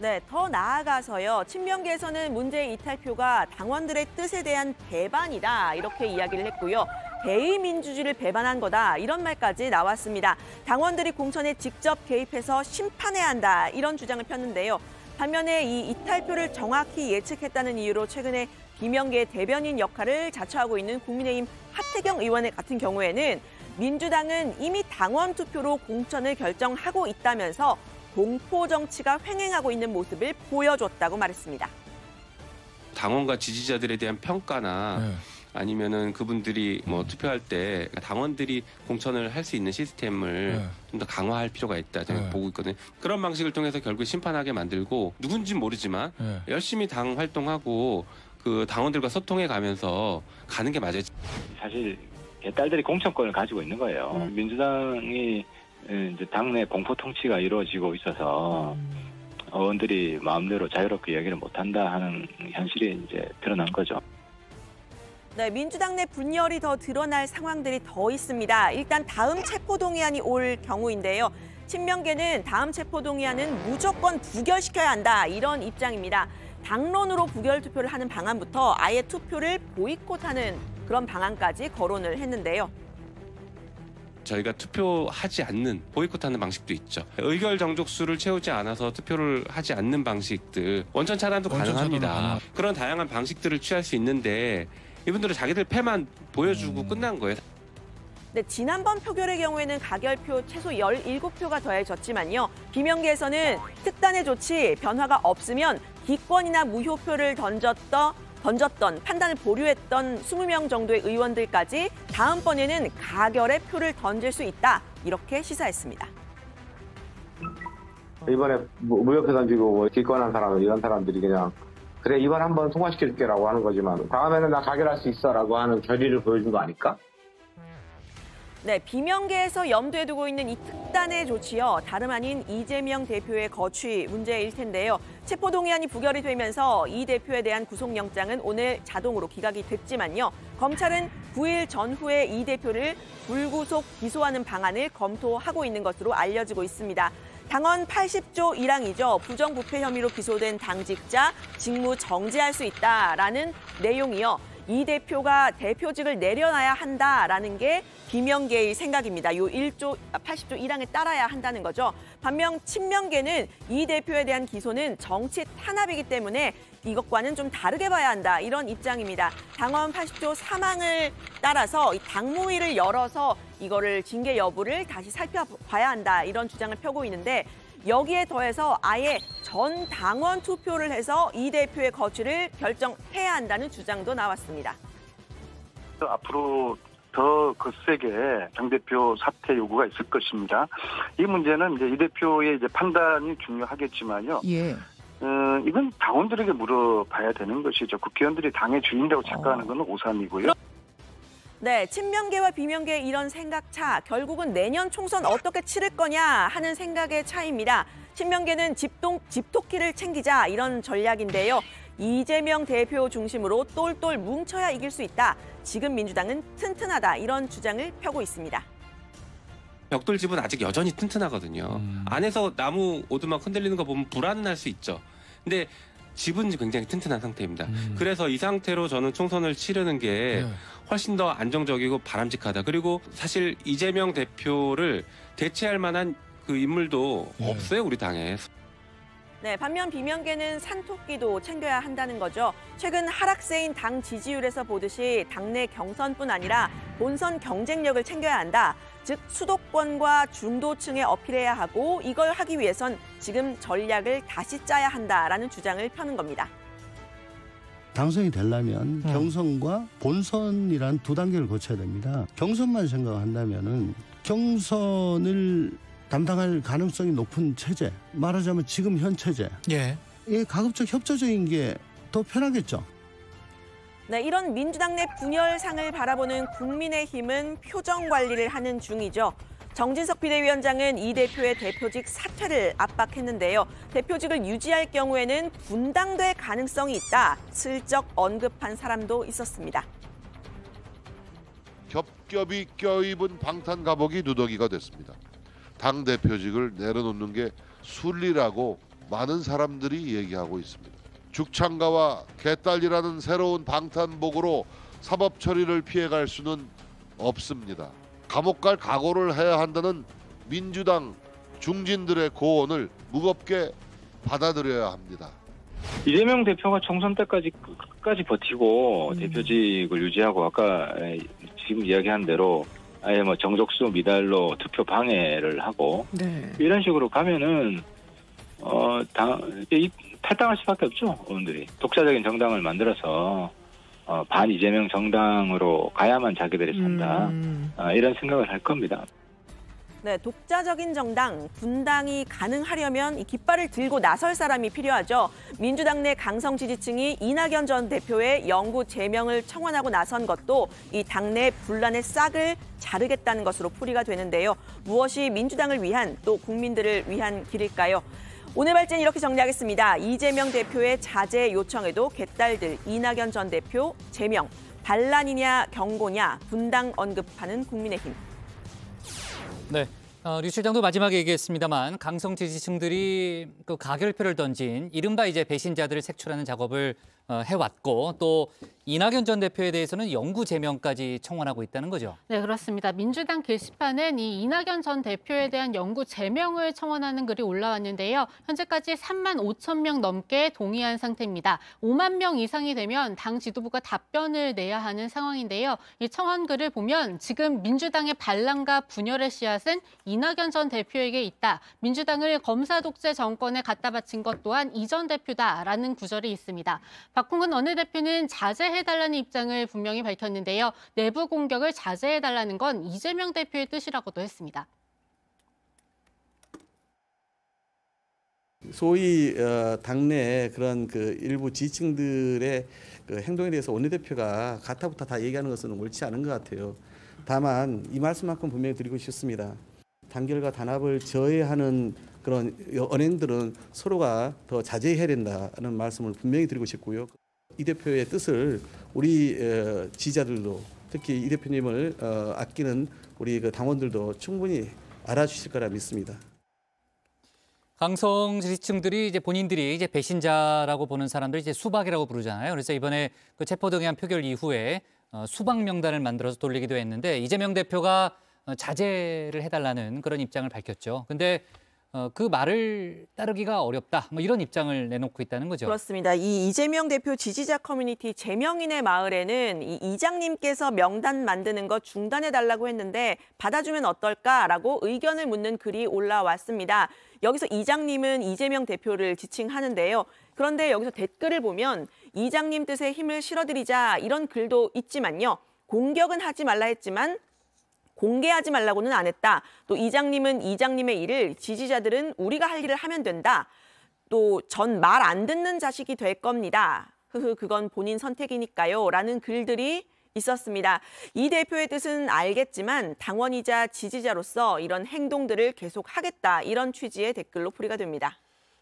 네, 더 나아가서요. 친명계에서는 문제의 이탈표가 당원들의 뜻에 대한 배반이다 이렇게 이야기를 했고요. 대의민주주의를 배반한 거다 이런 말까지 나왔습니다. 당원들이 공천에 직접 개입해서 심판해야 한다 이런 주장을 폈는데요. 반면에 이 이탈표를 정확히 예측했다는 이유로 최근에 비명계 대변인 역할을 자처하고 있는 국민의힘 하태경 의원 같은 경우에는 민주당은 이미 당원 투표로 공천을 결정하고 있다면서 공포 정치가 횡행하고 있는 모습을 보여줬다고 말했습니다. 당원과 지지자들에 대한 평가나 아니면은 그분들이 뭐 투표할 때 당원들이 공천을 할 수 있는 시스템을 좀 더 강화할 필요가 있다 저는 보고 있거든요. 그런 방식을 통해서 결국 심판하게 만들고 누군지는 모르지만 열심히 당 활동하고 그 당원들과 소통해 가면서 가는 게 맞아요. 사실 개딸들이 공천권을 가지고 있는 거예요. 민주당이 이제 당내 공포 통치가 이루어지고 있어서 의원들이 마음대로 자유롭게 이야기를 못한다 하는 현실이 이제 드러난 거죠. 네, 민주당 내 분열이 더 드러날 상황들이 더 있습니다. 일단 다음 체포동의안이 올 경우인데요. 친명계는 다음 체포동의안은 무조건 부결시켜야 한다 이런 입장입니다. 당론으로 부결 투표를 하는 방안부터 아예 투표를 보이콧하는 그런 방안까지 거론을 했는데요. 저희가 투표하지 않는 보이콧하는 방식도 있죠. 의결 정족수를 채우지 않아서 투표를 하지 않는 방식들, 원천 차단도 가능합니다. 그런 다양한 방식들을 취할 수 있는데 이분들은 자기들 패만 보여주고 끝난 거예요. 네, 지난번 표결의 경우에는 가결표 최소 17표가 더해졌지만요. 비명계에서는 특단의 조치, 변화가 없으면 기권이나 무효표를 던졌던 판단을 보류했던 20명 정도의 의원들까지 다음번에는 가결의 표를 던질 수 있다. 이렇게 시사했습니다. 이번에 무효표 던지고 기권한 사람 이런 사람들이 그냥 그래 이번 한번 통과시켜줄게라고 하는 거지만 다음에는 나 가결할 수 있어라고 하는 결의를 보여준 거 아닐까? 네, 비명계에서 염두에 두고 있는 이 특단의 조치요. 다름 아닌 이재명 대표의 거취 문제일 텐데요. 체포동의안이 부결이 되면서 이 대표에 대한 구속영장은 오늘 자동으로 기각이 됐지만요. 검찰은 9일 전후에 이 대표를 불구속 기소하는 방안을 검토하고 있는 것으로 알려지고 있습니다. 당헌 80조 1항이죠. 부정부패 혐의로 기소된 당직자 직무 정지할 수 있다라는 내용이요. 이 대표가 대표직을 내려놔야 한다라는 게 비명계의 생각입니다. 요 80조 1항에 따라야 한다는 거죠. 반면 친명계는 이 대표에 대한 기소는 정치 탄압이기 때문에 이것과는 좀 다르게 봐야 한다. 이런 입장입니다. 당헌 80조 3항을 따라서 이 당무위를 열어서 이거를 징계 여부를 다시 살펴봐야 한다. 이런 주장을 펴고 있는데 여기에 더해서 아예 전 당원 투표를 해서 이 대표의 거취를 결정해야 한다는 주장도 나왔습니다. 앞으로 더 거세게 당대표 사퇴 요구가 있을 것입니다. 이 문제는 이제 이 대표의 이제 판단이 중요하겠지만요. 예. 이건 당원들에게 물어봐야 되는 것이죠. 국회의원들이 당의 주인이라고 착각하는 건 오산이고요. 네, 친명계와 비명계 이런 생각차, 결국은 내년 총선 어떻게 치를 거냐 하는 생각의 차이입니다. 친명계는 집토끼를 챙기자 이런 전략인데요. 이재명 대표 중심으로 똘똘 뭉쳐야 이길 수 있다. 지금 민주당은 튼튼하다 이런 주장을 펴고 있습니다. 벽돌집은 아직 여전히 튼튼하거든요. 안에서 나무 오두막 흔들리는 거 보면 불안은 할 수 있죠. 근데 집은 굉장히 튼튼한 상태입니다. 그래서 이 상태로 저는 총선을 치르는 게 훨씬 더 안정적이고 바람직하다. 그리고 사실 이재명 대표를 대체할 만한 그 인물도 없어요, 우리 당에. 네, 반면 비명계는 산토끼도 챙겨야 한다는 거죠. 최근 하락세인 당 지지율에서 보듯이 당내 경선뿐 아니라 본선 경쟁력을 챙겨야 한다. 즉 수도권과 중도층에 어필해야 하고 이걸 하기 위해선 지금 전략을 다시 짜야 한다라는 주장을 펴는 겁니다. 당선이 되려면 경선과 본선이란 두 단계를 거쳐야 됩니다. 경선만 생각한다면은 경선을 담당할 가능성이 높은 체제, 말하자면 지금 현 체제. 예. 이 가급적 협조적인 게 더 편하겠죠. 네, 이런 민주당 내 분열상을 바라보는 국민의힘은 표정 관리를 하는 중이죠. 정진석 비대위원장은 이 대표의 대표직 사퇴를 압박했는데요. 대표직을 유지할 경우에는 분당될 가능성이 있다. 슬쩍 언급한 사람도 있었습니다. 겹겹이 껴입은 방탄 갑옷이 누더기가 됐습니다. 당 대표직을 내려놓는 게 순리라고 많은 사람들이 얘기하고 있습니다. 죽창가와 개딸이라는 새로운 방탄복으로 사법 처리를 피해갈 수는 없습니다. 감옥 갈 각오를 해야 한다는 민주당 중진들의 고언을 무겁게 받아들여야 합니다. 이재명 대표가 총선 때까지 끝까지 버티고 대표직을 유지하고 아까 지금 이야기한 대로 아예 뭐 정족수 미달로 투표 방해를 하고 이런 식으로 가면은 탈당할 수밖에 없죠. 의원들이 독자적인 정당을 만들어서 반 이재명 정당으로 가야만 자기들이 산다 이런 생각을 할 겁니다. 네, 독자적인 정당, 분당이 가능하려면 이 깃발을 들고 나설 사람이 필요하죠. 민주당 내 강성 지지층이 이낙연 전 대표의 영구 제명을 청원하고 나선 것도 이 당내 분란의 싹을 자르겠다는 것으로 풀이가 되는데요. 무엇이 민주당을 위한 또 국민들을 위한 길일까요? 오늘 발제는 이렇게 정리하겠습니다. 이재명 대표의 자제 요청에도 개딸들 이낙연 전 대표 제명, 반란이냐 경고냐 분당 언급하는 국민의힘. 네, 류 실장도 마지막에 얘기했습니다만 강성 지지층들이 그 가결표를 던진 이른바 이제 배신자들을 색출하는 작업을 해왔고 또 이낙연 전 대표에 대해서는 영구 제명까지 청원하고 있다는 거죠. 네, 그렇습니다. 민주당 게시판엔 이 이낙연 전 대표에 대한 영구 제명을 청원하는 글이 올라왔는데요. 현재까지 3만 5천 명 넘게 동의한 상태입니다. 5만 명 이상이 되면 당 지도부가 답변을 내야 하는 상황인데요. 이 청원 글을 보면 지금 민주당의 반란과 분열의 씨앗은 이낙연 전 대표에게 있다. 민주당을 검사 독재 정권에 갖다 바친 것 또한 이 전 대표다라는 구절이 있습니다. 박홍근 원내대표는 자제해달라는 입장을 분명히 밝혔는데요. 내부 공격을 자제해달라는 건 이재명 대표의 뜻이라고도 했습니다. 소위 당내 그런 그 일부 지지층들의 그 행동에 대해서 원내대표가 가타부타 다 얘기하는 것은 옳지 않은 것 같아요. 다만 이 말씀만큼 분명히 드리고 싶습니다. 단결과 단합을 저해하는 그런 언행들은 서로가 더 자제해야 된다는 말씀을 분명히 드리고 싶고요. 이 대표의 뜻을 우리 지지자들도 특히 이 대표님을 아끼는 우리 그 당원들도 충분히 알아주실 거라 믿습니다. 강성 지지층들이 이제 본인들이 이제 배신자라고 보는 사람들 이제 수박이라고 부르잖아요. 그래서 이번에 그 체포동의안 표결 이후에 수박 명단을 만들어서 돌리기도 했는데 이재명 대표가 자제를 해달라는 그런 입장을 밝혔죠. 근데 그 말을 따르기가 어렵다. 뭐 이런 입장을 내놓고 있다는 거죠. 그렇습니다. 이 이재명 대표 지지자 커뮤니티 제명인의 마을에는 이 이장님께서 명단 만드는 거 중단해달라고 했는데 받아주면 어떨까라고 의견을 묻는 글이 올라왔습니다. 여기서 이장님은 이재명 대표를 지칭하는데요. 그런데 여기서 댓글을 보면 이장님 뜻에 힘을 실어드리자 이런 글도 있지만요. 공격은 하지 말라 했지만 공개하지 말라고는 안 했다. 또 이장님은 이장님의 일을, 지지자들은 우리가 할 일을 하면 된다. 또 전 말 안 듣는 자식이 될 겁니다. 그건 본인 선택이니까요. 라는 글들이 있었습니다. 이 대표의 뜻은 알겠지만 당원이자 지지자로서 이런 행동들을 계속하겠다. 이런 취지의 댓글로 풀이가 됩니다.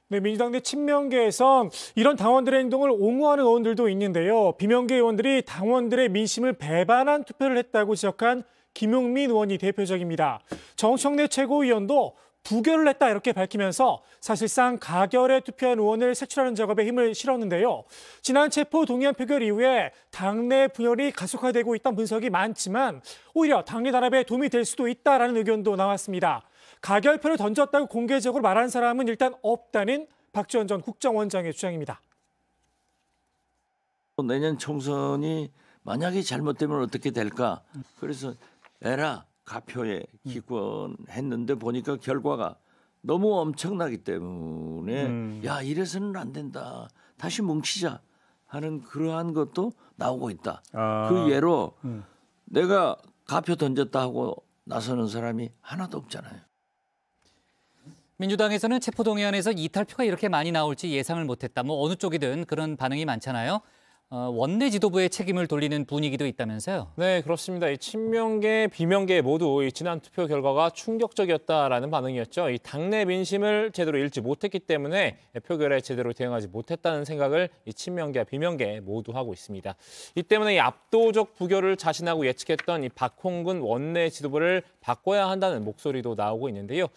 네, 민주당 내 친명계에선 이런 당원들의 행동을 옹호하는 의원들도 있는데요. 비명계 의원들이 당원들의 민심을 배반한 투표를 했다고 지적한 김용민 의원이 대표적입니다. 정청래 최고위원도 부결을 했다 이렇게 밝히면서 사실상 가결에 투표한 의원을 색출하는 작업에 힘을 실었는데요. 지난 체포 동의안 표결 이후에 당내 분열이 가속화되고 있다는 분석이 많지만 오히려 당내 단합에 도움이 될 수도 있다라는 의견도 나왔습니다. 가결표를 던졌다고 공개적으로 말한 사람은 일단 없다는 박지원 전 국정원장의 주장입니다. 내년 총선이 만약에 잘못되면 어떻게 될까? 그래서 에라 가표에 기권했는데 보니까 결과가 너무 엄청나기 때문에 야 이래서는 안 된다. 다시 뭉치자 하는 그러한 것도 나오고 있다. 그 예로 내가 가표 던졌다 하고 나서는 사람이 하나도 없잖아요. 민주당에서는 체포동의안에서 이탈표가 이렇게 많이 나올지 예상을 못했다. 뭐 어느 쪽이든 그런 반응이 많잖아요. 원내 지도부의 책임을 돌리는 분위기도 있다면서요? 네, 그렇습니다. 이 친명계, 비명계 모두 이 지난 투표 결과가 충격적이었다라는 반응이었죠. 이 당내 민심을 제대로 읽지 못했기 때문에 표결에 제대로 대응하지 못했다는 생각을 이 친명계와 비명계 모두 하고 있습니다. 이 때문에 이 압도적 부결을 자신하고 예측했던 이 박홍근 원내 지도부를 바꿔야 한다는 목소리도 나오고 있는데요.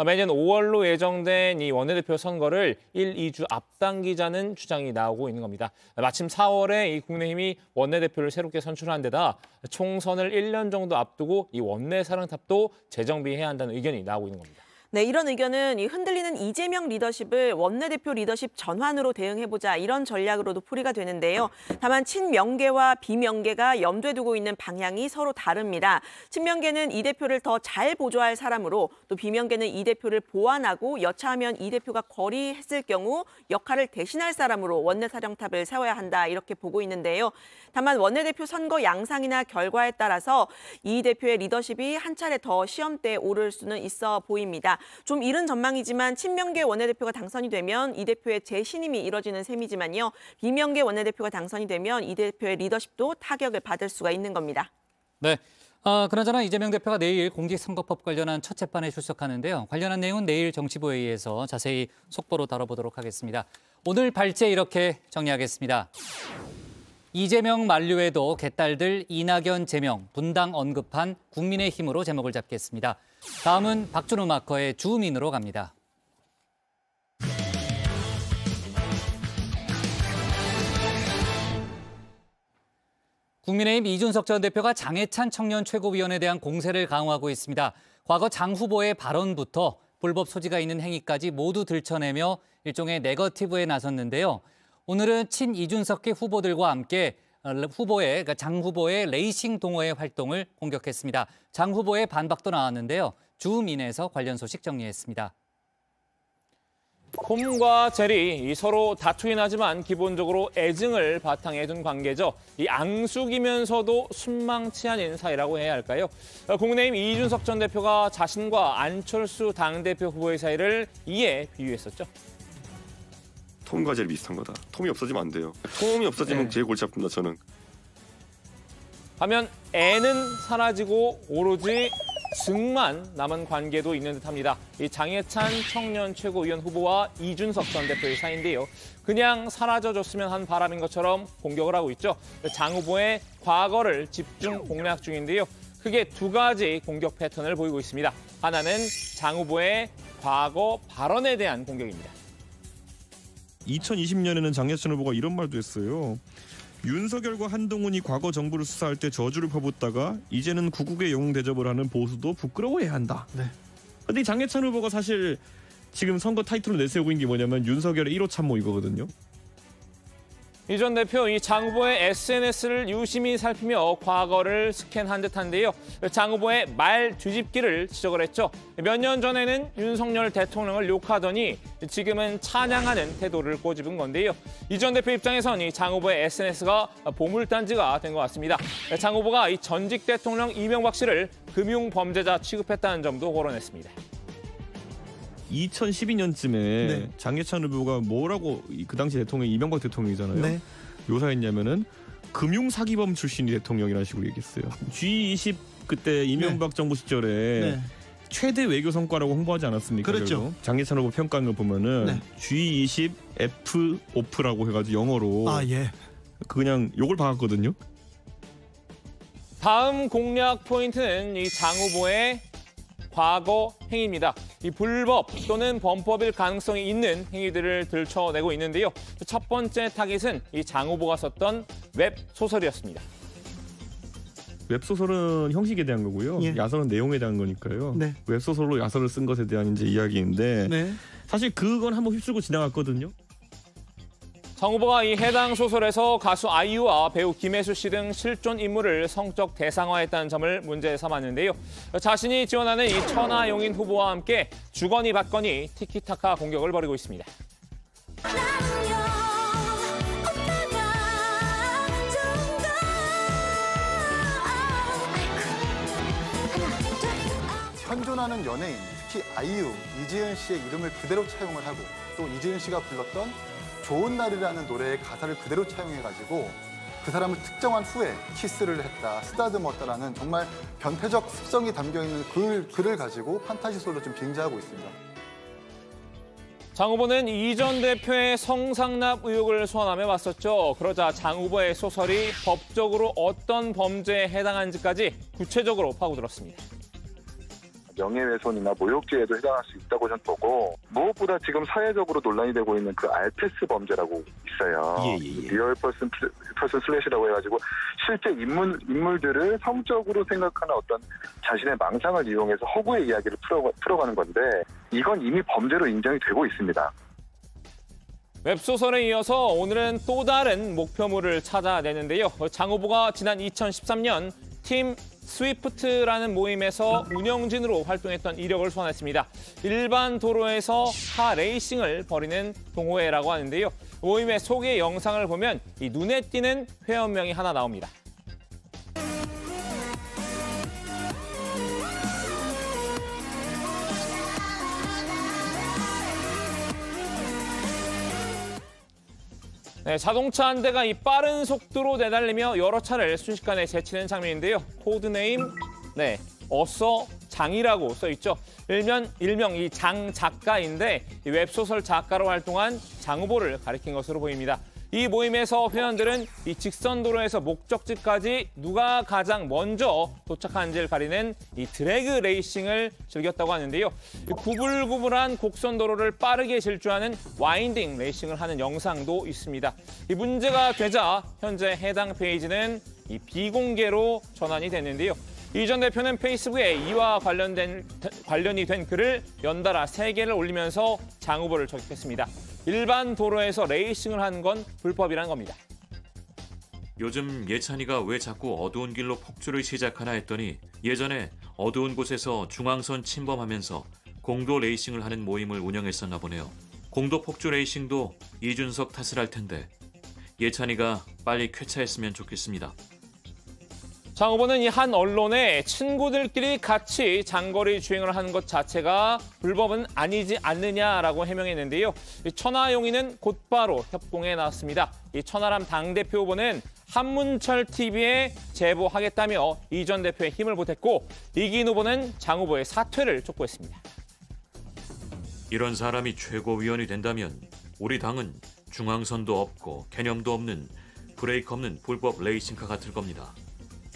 매년 5월로 예정된 이 원내대표 선거를 1, 2주 앞당기자는 주장이 나오고 있는 겁니다. 마침 4월에 이 국민의힘이 원내대표를 새롭게 선출한 데다 총선을 1년 정도 앞두고 이 원내사령탑도 재정비해야 한다는 의견이 나오고 있는 겁니다. 네, 이런 의견은 이 흔들리는 이재명 리더십을 원내대표 리더십 전환으로 대응해보자 이런 전략으로도 풀이가 되는데요. 다만 친명계와 비명계가 염두에 두고 있는 방향이 서로 다릅니다. 친명계는 이 대표를 더 잘 보조할 사람으로 또 비명계는 이 대표를 보완하고 여차하면 이 대표가 거리했을 경우 역할을 대신할 사람으로 원내사령탑을 세워야 한다 이렇게 보고 있는데요. 다만 원내대표 선거 양상이나 결과에 따라서 이 대표의 리더십이 한 차례 더 시험대에 오를 수는 있어 보입니다. 좀 이른 전망이지만 친명계 원내대표가 당선이 되면 이 대표의 재신임이 이뤄지는 셈이지만요. 비명계 원내대표가 당선이 되면 이 대표의 리더십도 타격을 받을 수가 있는 겁니다. 네. 그나저나 이재명 대표가 내일 공직선거법 관련한 첫 재판에 출석하는데요. 관련한 내용은 내일 정치부회의에서 자세히 속보로 다뤄보도록 하겠습니다. 오늘 발제 이렇게 정리하겠습니다. 이재명 만류에도 개딸들 이낙연 제명 분당 언급한 국민의힘으로 제목을 잡겠습니다. 다음은 박준우 마커의 주민으로 갑니다. 국민의힘 이준석 전 대표가 장해찬 청년 최고위원에 대한 공세를 강화하고 있습니다. 과거 장 후보의 발언부터 불법 소지가 있는 행위까지 모두 들춰내며 일종의 네거티브에 나섰는데요. 오늘은 친 이준석계 후보들과 함께 장 후보의 레이싱 동호회 활동을 공격했습니다. 장 후보의 반박도 나왔는데요. 주민에서 관련 소식 정리했습니다. 톰과 제리 서로 다투긴 하지만 기본적으로 애증을 바탕에 둔 관계죠. 이 앙숙이면서도 순망치 않은 사이라고 해야 할까요? 국민의힘 이준석 전 대표가 자신과 안철수 당대표 후보의 사이를 이에 비유했었죠. 톰과 제리 비슷한 거다. 톰이 없어지면 안 돼요. 톰이 없어지면 제일 골치 아픕니다, 저는. 하면 애는 사라지고 오로지 증만 남은 관계도 있는 듯합니다. 이 장해찬 청년 최고위원 후보와 이준석 전 대표의 사이인데요. 그냥 사라져줬으면 한 바람인 것처럼 공격을 하고 있죠. 장 후보의 과거를 집중 공략 중인데요. 크게 두 가지 공격 패턴을 보이고 있습니다. 하나는 장 후보의 과거 발언에 대한 공격입니다. 2020년에는 장해찬 후보가 이런 말도 했어요. 윤석열과 한동훈이 과거 정부를 수사할 때 저주를 퍼붓다가 이제는 구국의 영웅 대접을 하는 보수도 부끄러워해야 한다. 네. 근데 장해찬 후보가 사실 지금 선거 타이틀을 내세우고 있는 게 뭐냐면 윤석열의 1호 참모 이거거든요. 이 전 대표 이 장 후보의 SNS를 유심히 살피며 과거를 스캔한 듯한데요. 장 후보의 말 뒤집기를 지적을 했죠. 몇 년 전에는 윤석열 대통령을 욕하더니 지금은 찬양하는 태도를 꼬집은 건데요. 이 전 대표 입장에선 이 장 후보의 SNS가 보물단지가 된 것 같습니다. 장 후보가 이 전직 대통령 이명박 씨를 금융범죄자 취급했다는 점도 거론했습니다. 2012년쯤에 장해찬 후보가 뭐라고 그 당시 대통령이 이명박 대통령이잖아요. 묘사했냐면은 금융사기범 출신이 대통령이라는 식으로 얘기했어요. G20 그때 이명박 정부 시절에 최대 외교 성과라고 홍보하지 않았습니까? 그렇죠. 장해찬 후보 평가한 거 보면은 G20 F 오프라고 해가지고 영어로 그냥 욕을 박았거든요. 다음 공략 포인트는 이 장 후보의 과거 행위입니다. 이 불법 또는 범법일 가능성이 있는 행위들을 들춰내고 있는데요. 첫 번째 타깃은 이 장 후보가 썼던 웹소설이었습니다. 웹소설은 형식에 대한 거고요. 야설은 내용에 대한 거니까요. 웹소설로 야설을 쓴 것에 대한 이제 이야기인데 사실 그건 한번 휩쓸고 지나갔거든요. 장 후보가 이 해당 소설에서 가수 아이유와 배우 김혜수 씨 등 실존 인물을 성적 대상화했다는 점을 문제 삼았는데요. 자신이 지원하는 이 천하용인 후보와 함께 주거니 받거니 티키타카 공격을 벌이고 있습니다. 현존하는 연예인, 특히 아이유, 이지은 씨의 이름을 그대로 차용을 하고 또 이지은 씨가 불렀던 좋은 날이라는 노래의 가사를 그대로 차용해가지고 그 사람을 특정한 후에 키스를 했다, 쓰다듬었다라는 정말 변태적 습성이 담겨있는 글을 가지고 판타지소설로 좀 빙자하고 있습니다. 장 후보는 이 전 대표의 성상납 의혹을 소환하며 맞섰죠. 그러자 장 후보의 소설이 법적으로 어떤 범죄에 해당하는지까지 구체적으로 파고들었습니다. 명예훼손이나 모욕죄에도 해당할 수 있다고 저는 보고 무엇보다 지금 사회적으로 논란이 되고 있는 그 알테스 범죄라고 있어요. 리얼 퍼슨 슬래시라고 해가지고 실제 인물들을 성적으로 생각하는 어떤 자신의 망상을 이용해서 허구의 이야기를 풀어가는 건데 이건 이미 범죄로 인정이 되고 있습니다. 웹소설에 이어서 오늘은 또 다른 목표물을 찾아내는데요. 장 후보가 지난 2013년 팀 스위프트라는 모임에서 운영진으로 활동했던 이력을 소환했습니다. 일반 도로에서 카 레이싱을 벌이는 동호회라고 하는데요. 모임의 소개 영상을 보면 이 눈에 띄는 회원명이 하나 나옵니다. 자동차 한 대가 이 빠른 속도로 내달리며 여러 차를 순식간에 제치는 장면인데요. 코드네임 어서 장이라고 써 있죠. 일명 이 장 작가인데 이 웹소설 작가로 활동한 장 후보를 가리킨 것으로 보입니다. 이 모임에서 회원들은 이 직선 도로에서 목적지까지 누가 가장 먼저 도착하는지를 가리는 이 드래그 레이싱을 즐겼다고 하는데요. 이 구불구불한 곡선 도로를 빠르게 질주하는 와인딩 레이싱을 하는 영상도 있습니다. 이 문제가 되자 현재 해당 페이지는 이 비공개로 전환이 됐는데요. 이 전 대표는 페이스북에 이와 관련이 된 글을 연달아 3개를 올리면서 장 후보를 저격했습니다. 일반 도로에서 레이싱을 하는 건 불법이란 겁니다. 요즘 예찬이가 왜 자꾸 어두운 길로 폭주를 시작하나 했더니 예전에 어두운 곳에서 중앙선 침범하면서 공도 레이싱을 하는 모임을 운영했었나 보네요. 공도 폭주 레이싱도 이준석 탓을 할 텐데 예찬이가 빨리 쾌차했으면 좋겠습니다. 장 후보는 이 한 언론에 친구들끼리 같이 장거리 주행을 하는 것 자체가 불법은 아니지 않느냐라고 해명했는데요. 천하용인은 곧바로 협공에 나왔습니다. 이 천하람 당대표 후보는 한문철 TV에 제보하겠다며 이 전 대표의 힘을 보탰고 이긴 후보는 장 후보의 사퇴를 촉구했습니다. 이런 사람이 최고위원이 된다면 우리 당은 중앙선도 없고 개념도 없는 브레이크 없는 불법 레이싱카가 될 겁니다.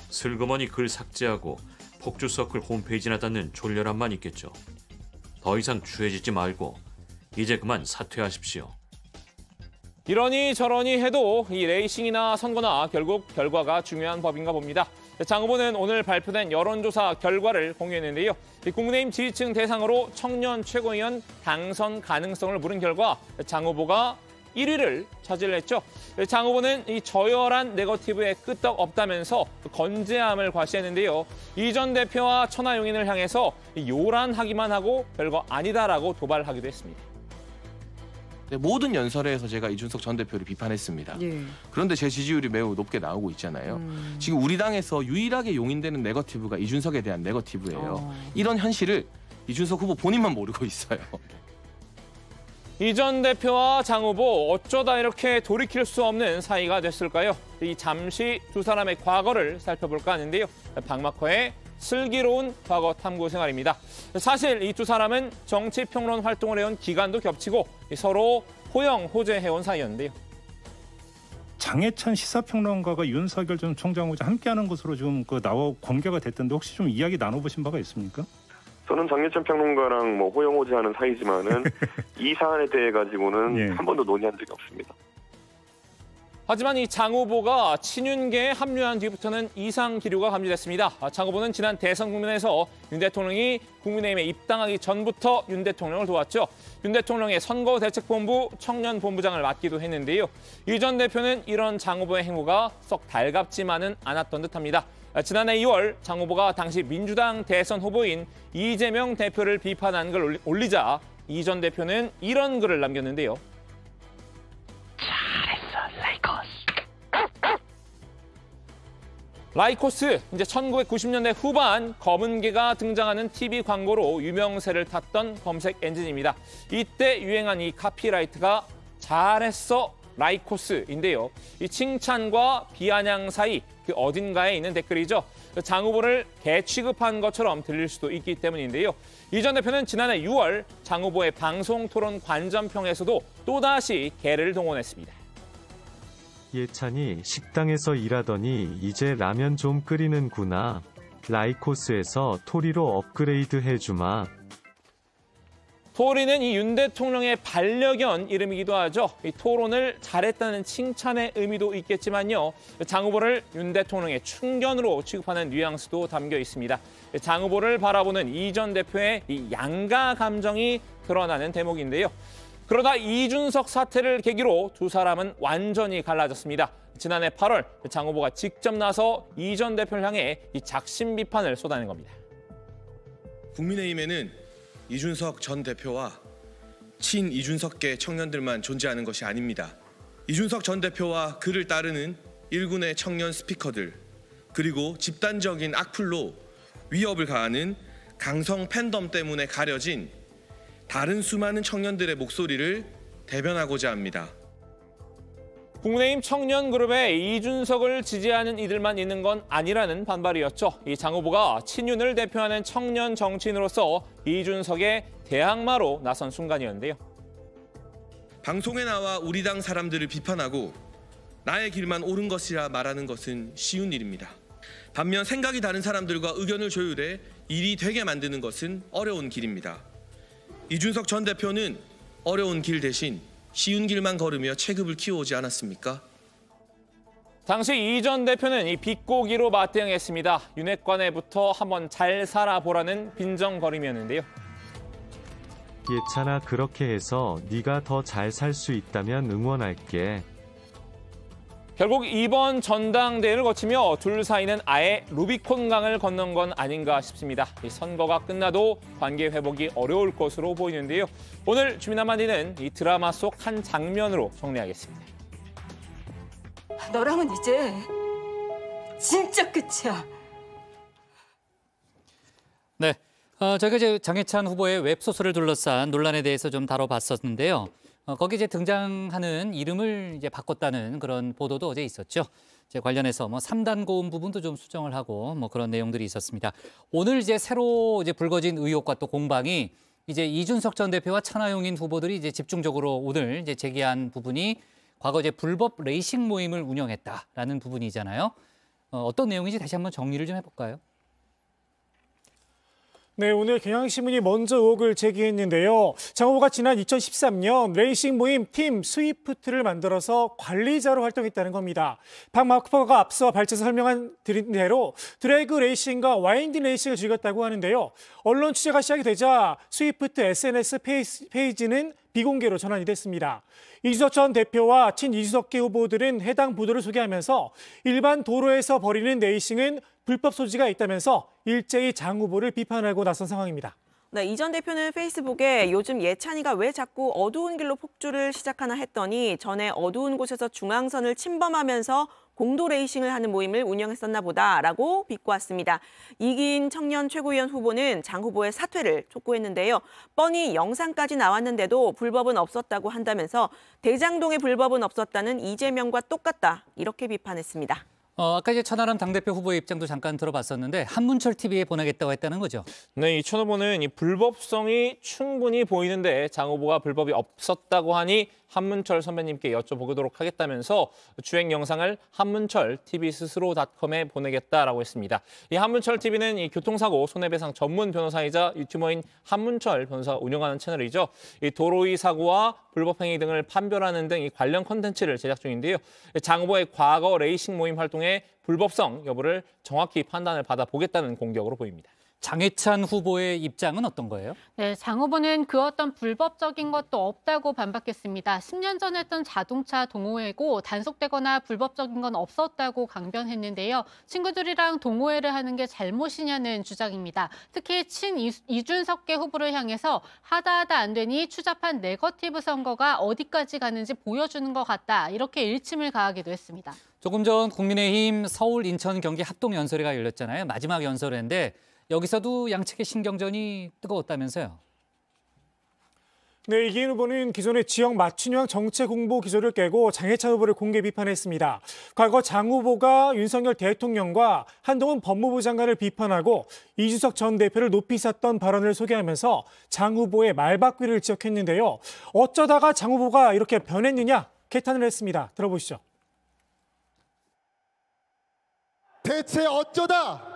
슬그머니 글 삭제하고 폭주서클 홈페이지나 닫는 졸렬함만 있겠죠. 더 이상 추해지지 말고 이제 그만 사퇴하십시오. 이러니 저러니 해도 이 레이싱이나 선거나 결국 결과가 중요한 법인가 봅니다. 장 후보는 오늘 발표된 여론조사 결과를 공유했는데요. 국민의힘 지지층 대상으로 청년 최고위원 당선 가능성을 물은 결과 장 후보가 1위를 차지했죠. 장 후보는 이 저열한 네거티브에 끄떡 없다면서 건재함을 과시했는데요. 이 전 대표와 천하용인을 향해서 요란하기만 하고 별거 아니다라고 도발하기도 했습니다. 네, 모든 연설에서 제가 이준석 전 대표를 비판했습니다. 예. 그런데 제 지지율이 매우 높게 나오고 있잖아요. 지금 우리 당에서 유일하게 용인되는 네거티브가 이준석에 대한 네거티브예요. 이런 현실을 이준석 후보 본인만 모르고 있어요. 이 전 대표와 장 후보 어쩌다 이렇게 돌이킬 수 없는 사이가 됐을까요? 이 잠시 두 사람의 과거를 살펴볼까 하는데요. 박마커의 슬기로운 과거 탐구 생활입니다. 사실 이 두 사람은 정치평론 활동을 해온 기간도 겹치고 서로 호영, 호재해온 사이였는데요. 장해찬 시사평론가가 윤석열 전 총장과 함께하는 것으로 지금 나와 공개가 됐던데 혹시 좀 이야기 나눠보신 바가 있습니까? 저는 장예찬 평론가랑 뭐 호영호재하는 사이지만은 이 사안에 대해 가지고는 한 번도 논의한 적이 없습니다. 하지만 이 장 후보가 친윤계에 합류한 뒤부터는 이상 기류가 감지됐습니다. 장 후보는 지난 대선 국면에서 윤 대통령이 국민의힘에 입당하기 전부터 윤 대통령을 도왔죠. 윤 대통령의 선거대책본부 청년본부장을 맡기도 했는데요. 이 전 대표는 이런 장 후보의 행보가 썩 달갑지만은 않았던 듯합니다. 지난해 2월 장 후보가 당시 민주당 대선 후보인 이재명 대표를 비판한 걸 올리자 이 전 대표는 이런 글을 남겼는데요. 라이코스, 이제 1990년대 후반 검은 개가 등장하는 TV 광고로 유명세를 탔던 검색 엔진입니다. 이때 유행한 이 카피라이트가 잘했어 라이코스인데요. 이 칭찬과 비아냥 사이 그 어딘가에 있는 댓글이죠. 장 후보를 개 취급한 것처럼 들릴 수도 있기 때문인데요. 이 전 대표는 지난해 6월 장 후보의 방송 토론 관전평에서도 또다시 개를 동원했습니다. 예찬이 식당에서 일하더니 이제 라면 좀 끓이는구나. 라이코스에서 토리로 업그레이드 해주마. 토리는 이 윤 대통령의 반려견 이름이기도 하죠. 이 토론을 잘했다는 칭찬의 의미도 있겠지만요. 장 후보를 윤 대통령의 충견으로 취급하는 뉘앙스도 담겨 있습니다. 장 후보를 바라보는 이 전 대표의 이 양가 감정이 드러나는 대목인데요. 그러다 이준석 사태를 계기로 두 사람은 완전히 갈라졌습니다. 지난해 8월 장 후보가 직접 나서 이 전 대표를 향해 이 작심 비판을 쏟아낸 겁니다. 국민의힘에는 이준석 전 대표와 친 이준석계 청년들만 존재하는 것이 아닙니다. 이준석 전 대표와 그를 따르는 일군의 청년 스피커들, 그리고 집단적인 악플로 위협을 가하는 강성 팬덤 때문에 가려진 다른 수많은 청년들의 목소리를 대변하고자 합니다. 국민의힘 청년 그룹에 이준석을 지지하는 이들만 있는 건 아니라는 반발이었죠. 이 장 후보가 친윤을 대표하는 청년 정치인으로서 이준석의 대항마로 나선 순간이었는데요. 방송에 나와 우리 당 사람들을 비판하고 나의 길만 옳은 것이라 말하는 것은 쉬운 일입니다. 반면 생각이 다른 사람들과 의견을 조율해 일이 되게 만드는 것은 어려운 길입니다. 이준석 전 대표는 어려운 길 대신 쉬운 길만 걸으며 체급을 키워오지 않았습니까? 당시 이 전 대표는 이 비꼬기로 맞대응했습니다. 윤핵관에부터 한번 잘 살아보라는 빈정거림이었는데요. 예찬아 그렇게 해서 네가 더 잘 살 수 있다면 응원할게. 결국 이번 전당대회를 거치며 둘 사이는 아예 루비콘강을 건넌 건 아닌가 싶습니다. 이 선거가 끝나도 관계 회복이 어려울 것으로 보이는데요. 오늘 주민 한마디는 이 드라마 속 한 장면으로 정리하겠습니다. 너랑은 이제 진짜 끝이야. 네, 저희가 이제 장해찬 후보의 웹소설을 둘러싼 논란에 대해서 좀 다뤄봤었는데요. 거기 이제 등장하는 이름을 이제 바꿨다는 그런 보도도 어제 있었죠. 이제 관련해서 뭐 3단 고음 부분도 좀 수정을 하고 뭐 그런 내용들이 있었습니다. 오늘 이제 새로 이제 불거진 의혹과 또 공방이 이제 이준석 전 대표와 천하용인 후보들이 이제 집중적으로 오늘 이제 제기한 부분이 과거 이제 불법 레이싱 모임을 운영했다라는 부분이잖아요. 어떤 내용인지 다시 한번 정리를 좀 해볼까요? 네, 오늘 경향신문이 먼저 의혹을 제기했는데요. 장 후보가 지난 2013년 레이싱 모임 팀 스위프트를 만들어서 관리자로 활동했다는 겁니다. 박 마커가 앞서 발제에서 설명한 대로 드래그 레이싱과 와인딩 레이싱을 즐겼다고 하는데요. 언론 취재가 시작이 되자 스위프트 SNS 페이지는 비공개로 전환이 됐습니다. 이준석 전 대표와 친이준석계 후보들은 해당 보도를 소개하면서 일반 도로에서 벌이는 레이싱은 불법 소지가 있다면서 일제히 장 후보를 비판하고 나선 상황입니다. 네, 이 전 대표는 페이스북에 요즘 예찬이가 왜 자꾸 어두운 길로 폭주를 시작하나 했더니 전에 어두운 곳에서 중앙선을 침범하면서 공도 레이싱을 하는 모임을 운영했었나 보다라고 비꼬았습니다. 이긴 청년 최고위원 후보는 장 후보의 사퇴를 촉구했는데요. 뻔히 영상까지 나왔는데도 불법은 없었다고 한다면서 대장동의 불법은 없었다는 이재명과 똑같다 이렇게 비판했습니다. 아까 이제 천하람 당대표 후보의 입장도 잠깐 들어봤었는데 한문철 TV에 보내겠다고 했다는 거죠. 네, 이 천 후보는 이 불법성이 충분히 보이는데 장 후보가 불법이 없었다고 하니 한문철 선배님께 여쭤보도록 하겠다면서 주행 영상을 한문철 TV 스스로.com에 보내겠다라고 했습니다. 이 한문철 TV는 이 교통사고 손해배상 전문 변호사이자 유튜버인 한문철 변호사가 운영하는 채널이죠. 이 도로위 사고와 불법행위 등을 판별하는 등 이 관련 콘텐츠를 제작 중인데요. 장 후보의 과거 레이싱 모임 활동의 불법성 여부를 정확히 판단을 받아보겠다는 공격으로 보입니다. 장해찬 후보의 입장은 어떤 거예요? 네, 장 후보는 그 어떤 불법적인 것도 없다고 반박했습니다. 10년 전에 했던 자동차 동호회고 단속되거나 불법적인 건 없었다고 강변했는데요. 친구들이랑 동호회를 하는 게 잘못이냐는 주장입니다. 특히 이준석계 후보를 향해서 하다 안 되니 추잡한 네거티브 선거가 어디까지 가는지 보여주는 것 같다. 이렇게 일침을 가하기도 했습니다. 조금 전 국민의힘 서울, 인천, 경기 합동연설회가 열렸잖아요. 마지막 연설회인데 여기서도 양측의 신경전이 뜨거웠다면서요. 네, 이기인 후보는 기존의 지역 맞춤형 정책 홍보 기조를 깨고 장해찬 후보를 공개 비판했습니다. 과거 장 후보가 윤석열 대통령과 한동훈 법무부 장관을 비판하고 이준석 전 대표를 높이 샀던 발언을 소개하면서 장 후보의 말바꾸기를 지적했는데요. 어쩌다가 장 후보가 이렇게 변했느냐 개탄을 했습니다. 들어보시죠. 대체 어쩌다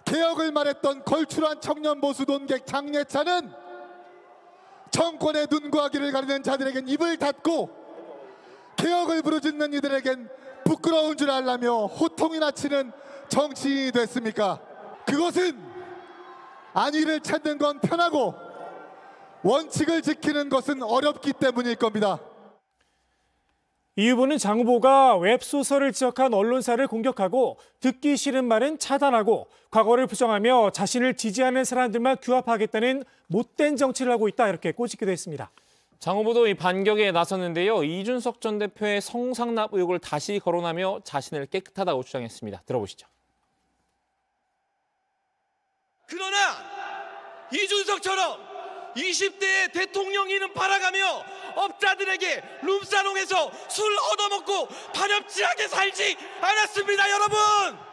개혁을 말했던 걸출한 청년 보수 논객 장예찬은 정권의 눈과 귀를 가리는 자들에겐 입을 닫고 개혁을 부르짖는 이들에겐 부끄러운 줄 알라며 호통이나 치는 정치인이 됐습니까? 그것은 안위를 찾는 건 편하고 원칙을 지키는 것은 어렵기 때문일 겁니다. 이 후보는 장 후보가 웹소설을 지적한 언론사를 공격하고 듣기 싫은 말은 차단하고 과거를 부정하며 자신을 지지하는 사람들만 규합하겠다는 못된 정치를 하고 있다 이렇게 꼬집기도 했습니다. 장 후보도 이 반격에 나섰는데요. 이준석 전 대표의 성상납 의혹을 다시 거론하며 자신을 깨끗하다고 주장했습니다. 들어보시죠. 그러나 이준석처럼 20대의 대통령 이름 팔아가며 업자들에게 룸사롱에서 술 얻어먹고 파렴치하게 살지 않았습니다, 여러분!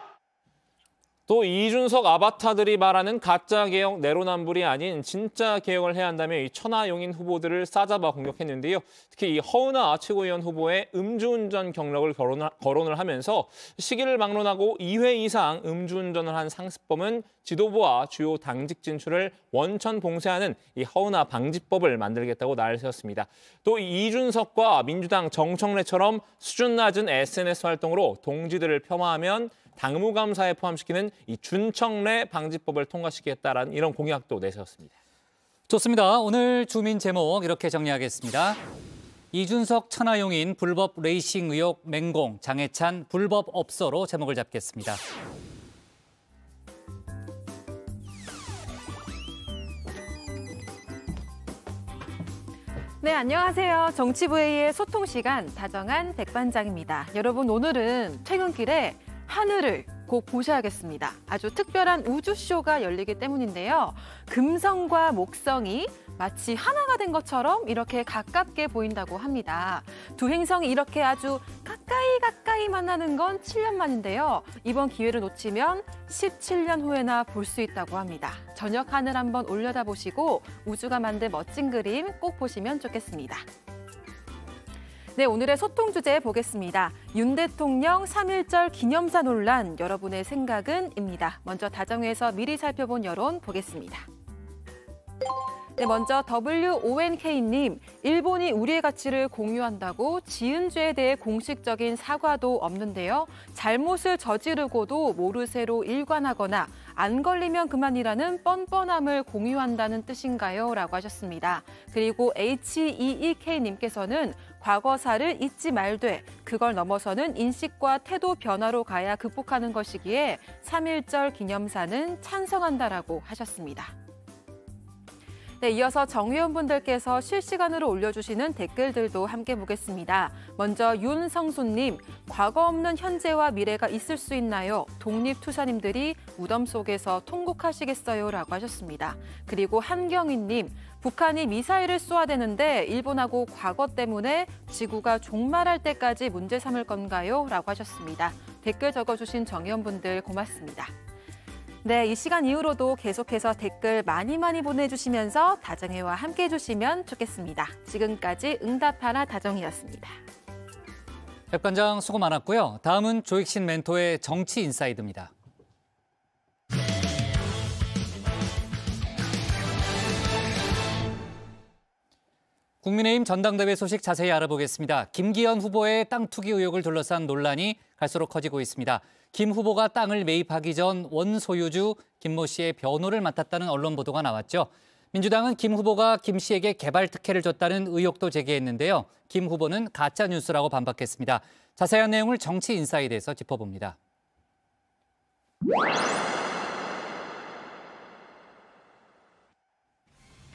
또 이준석 아바타들이 말하는 가짜 개혁 내로남불이 아닌 진짜 개혁을 해야 한다며 이 천하용인 후보들을 싸잡아 공격했는데요. 특히 이 허은하 최고위원 후보의 음주운전 경력을 거론을 하면서 시기를 막론하고 2회 이상 음주운전을 한 상습범은 지도부와 주요 당직 진출을 원천 봉쇄하는 이 허은하 방지법을 만들겠다고 날 세웠습니다. 또 이준석과 민주당 정청래처럼 수준 낮은 SNS 활동으로 동지들을 폄하하면 당무감사에 포함시키는 이 준청래 방지법을 통과시키겠다라는 이런 공약도 내세웠습니다. 좋습니다. 오늘 주민 제목 이렇게 정리하겠습니다. 이준석 천하용인 불법 레이싱 의혹 맹공, 장해찬 불법 업소로 제목을 잡겠습니다. 네, 안녕하세요. 정치부회의의 소통 시간 다정한 백반장입니다. 여러분, 오늘은 퇴근길에 하늘을 꼭 보셔야겠습니다. 아주 특별한 우주쇼가 열리기 때문인데요. 금성과 목성이 마치 하나가 된 것처럼 이렇게 가깝게 보인다고 합니다. 두 행성이 이렇게 아주 가까이 만나는 건 7년 만인데요. 이번 기회를 놓치면 17년 후에나 볼 수 있다고 합니다. 저녁 하늘 한번 올려다보시고 우주가 만든 멋진 그림 꼭 보시면 좋겠습니다. 네, 오늘의 소통 주제 보겠습니다. 윤 대통령 3.1절 기념사 논란, 여러분의 생각은?입니다. 먼저 다정회에서 미리 살펴본 여론 보겠습니다. 네, 먼저 WONK님, 일본이 우리의 가치를 공유한다고 지은 죄에 대해 공식적인 사과도 없는데요. 잘못을 저지르고도 모르쇠로 일관하거나 안 걸리면 그만이라는 뻔뻔함을 공유한다는 뜻인가요? 라고 하셨습니다. 그리고 HEEK님께서는 과거사를 잊지 말되 그걸 넘어서는 인식과 태도 변화로 가야 극복하는 것이기에 3.1절 기념사는 찬성한다라고 하셨습니다. 네, 이어서 정의원분들께서 실시간으로 올려주시는 댓글들도 함께 보겠습니다. 먼저 윤성수님, 과거 없는 현재와 미래가 있을 수 있나요? 독립투사님들이 무덤 속에서 통곡하시겠어요? 라고 하셨습니다. 그리고 한경희님, 북한이 미사일을 쏘아대는데 일본하고 과거 때문에 지구가 종말할 때까지 문제 삼을 건가요? 라고 하셨습니다. 댓글 적어주신 정의원분들 고맙습니다. 네, 이 시간 이후로도 계속해서 댓글 많이 보내주시면서 다정회와 함께 해주시면 좋겠습니다. 지금까지 응답하라 다정이었습니다. 백반장 수고 많았고요. 다음은 조익신 멘토의 정치 인사이드입니다. 국민의힘 전당대회 소식 자세히 알아보겠습니다. 김기현 후보의 땅 투기 의혹을 둘러싼 논란이 갈수록 커지고 있습니다. 김 후보가 땅을 매입하기 전 원소유주 김모 씨의 변호를 맡았다는 언론 보도가 나왔죠. 민주당은 김 후보가 김 씨에게 개발 특혜를 줬다는 의혹도 제기했는데요. 김 후보는 가짜 뉴스라고 반박했습니다. 자세한 내용을 정치 인사이드에서 짚어봅니다.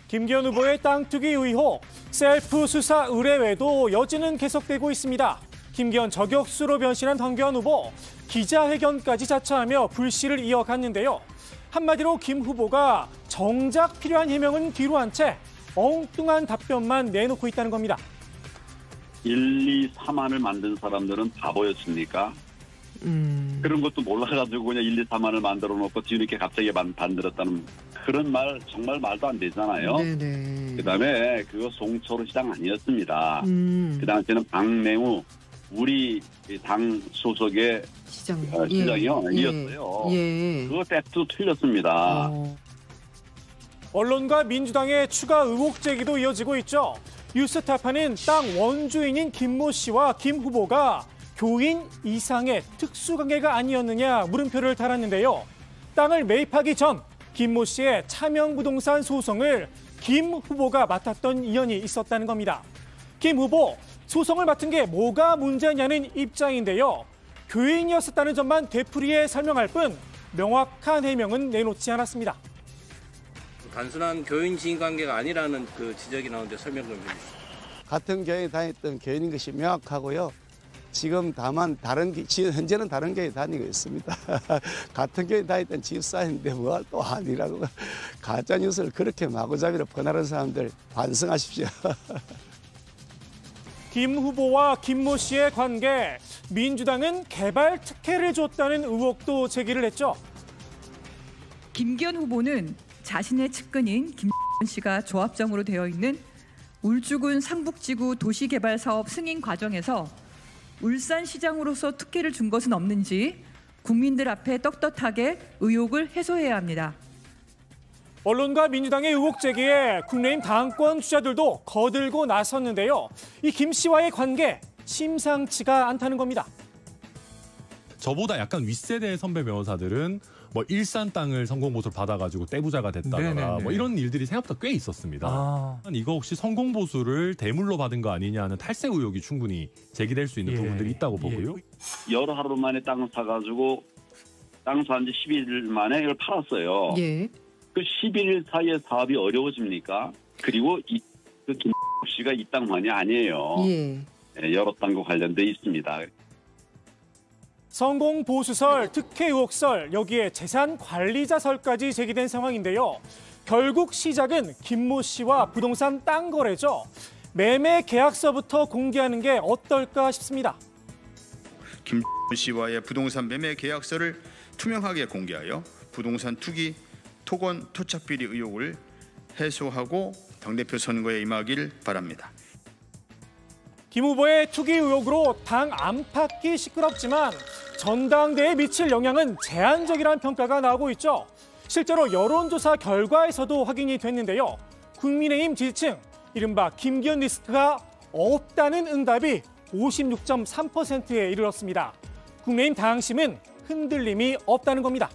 김기현 후보의 땅 투기 의혹, 셀프 수사 의뢰외도 여지는 계속되고 있습니다. 김기현 저격수로 변신한 황교안 후보, 기자회견까지 자처하며 불씨를 이어갔는데요. 한마디로 김 후보가 정작 필요한 해명은 뒤로 한 채 엉뚱한 답변만 내놓고 있다는 겁니다. 1, 2, 3안을 만든 사람들은 바보였습니까? 그런 것도 몰라가지고 그냥 1, 2, 3안을 만들어 놓고 뒤늦게 갑자기 만들었다는 그런 말 정말 말도 안 되잖아요. 네네. 그다음에 그거 송철호 시장 아니었습니다. 그 당시에는 박맹우 우리 당 소속의 시장이요. 이었어요. 그거 팩트 틀렸습니다. 언론과 민주당의 추가 의혹 제기도 이어지고 있죠. 뉴스타파는 땅 원주인인 김모 씨와 김 후보가 교인 이상의 특수관계가 아니었느냐 물음표를 달았는데요. 땅을 매입하기 전 김모 씨의 차명부동산 소송을 김 후보가 맡았던 인연이 있었다는 겁니다. 김 후보, 소송을 맡은 게 뭐가 문제냐는 입장인데요. 교인이었었다는 점만 되풀이해 설명할 뿐 명확한 해명은 내놓지 않았습니다. 단순한 교인 지인 관계가 아니라는 그 지적이 나오는데 설명 좀 해주시죠. 같은 교회에 다녔던 교인인 것이 명확하고요. 지금 다만 현재는 다른 교회에 다니고 있습니다. 같은 교회에 다녔던 집사인데 뭐 또 아니라고 가짜 뉴스를 그렇게 마구잡이로 퍼나르는 사람들 반성하십시오. 김 후보와 김모 씨의 관계, 민주당은 개발 특혜를 줬다는 의혹도 제기를 했죠. 김기현 후보는 자신의 측근인 김기현 씨가 조합장으로 되어 있는 울주군 상북지구 도시개발사업 승인 과정에서 울산시장으로서 특혜를 준 것은 없는지 국민들 앞에 떳떳하게 의혹을 해소해야 합니다. 언론과 민주당의 의혹 제기에 국민의힘 당권 주자들도 거들고 나섰는데요. 이 김 씨와의 관계 심상치가 않다는 겁니다. 저보다 약간 윗세대의 선배 변호사들은 뭐 일산 땅을 성공보수를 받아가지고 떼부자가 됐다거나 뭐 이런 일들이 생각보다 꽤 있었습니다. 이거 혹시 성공보수를 대물로 받은 거 아니냐 하는 탈세 의혹이 충분히 제기될 수 있는 부분들이 있다고 보고요. 여러 하루 만에 땅을 사가지고 땅 산 지 11일 만에 이걸 팔았어요. 그 11일 사이에 사업이 어려워집니까? 그리고 그 김 씨가 이 땅만이 아니에요. 여러 땅과 관련돼 있습니다. 성공보수설, 특혜 의혹설, 여기에 재산관리자설까지 제기된 상황인데요. 결국 시작은 김모 씨와 부동산 땅 거래죠. 매매 계약서부터 공개하는 게 어떨까 싶습니다. 김 씨와의 부동산 매매 계약서를 투명하게 공개하여 부동산 투기, 토건, 토착비리 의혹을 해소하고 당대표 선거에 임하길 바랍니다. 김 후보의 투기 의혹으로 당 안팎이 시끄럽지만 전당대회에 미칠 영향은 제한적이라는 평가가 나오고 있죠. 실제로 여론조사 결과에서도 확인이 됐는데요. 국민의힘 지지층, 이른바 김기현 리스크가 없다는 응답이 56.3%에 이르렀습니다. 국민의힘 당심은 흔들림이 없다는 겁니다.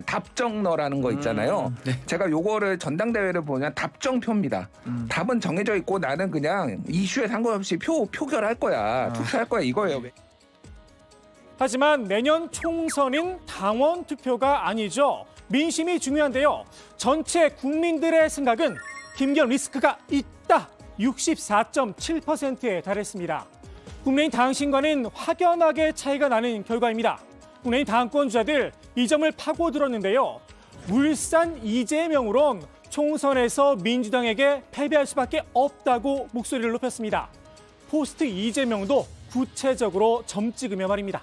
답정너라는 거 있잖아요. 제가 요거를 전당대회를 보면 답정표입니다. 답은 정해져 있고 나는 그냥 이슈에 상관없이 표결할 거야. 투표할 거야 이거예요. 하지만 내년 총선은 당원 투표가 아니죠. 민심이 중요한데요. 전체 국민들의 생각은 김기현 리스크가 있다. 64.7%에 달했습니다. 국민의힘 당신과는 확연하게 차이가 나는 결과입니다. 국민의힘 당권 주자들 이 점을 파고들었는데요. 물산 이재명으론 총선에서 민주당에게 패배할 수밖에 없다고 목소리를 높였습니다. 포스트 이재명도 구체적으로 점 찍으며 말입니다.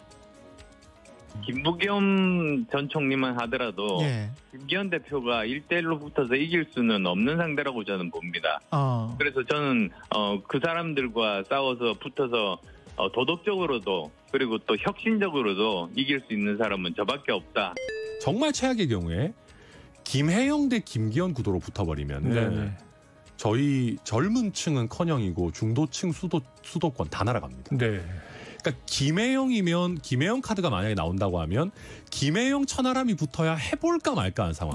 김부겸 전 총리만 하더라도 김기현 대표가 1대1로 붙어서 이길 수는 없는 상대라고 저는 봅니다. 그래서 저는 그 사람들과 싸워서 붙어서 도덕적으로도 그리고 또 혁신적으로도 이길 수 있는 사람은 저밖에 없다. 정말 최악의 경우에 김혜영 대 김기현 구도로 붙어버리면 저희 젊은 층은커녕이고 중도층 수도권 다 날아갑니다. 그러니까 김혜영이면 김혜영 카드가 만약에 나온다고 하면 김혜영 천하람이 붙어야 해볼까 말까 하는 상황.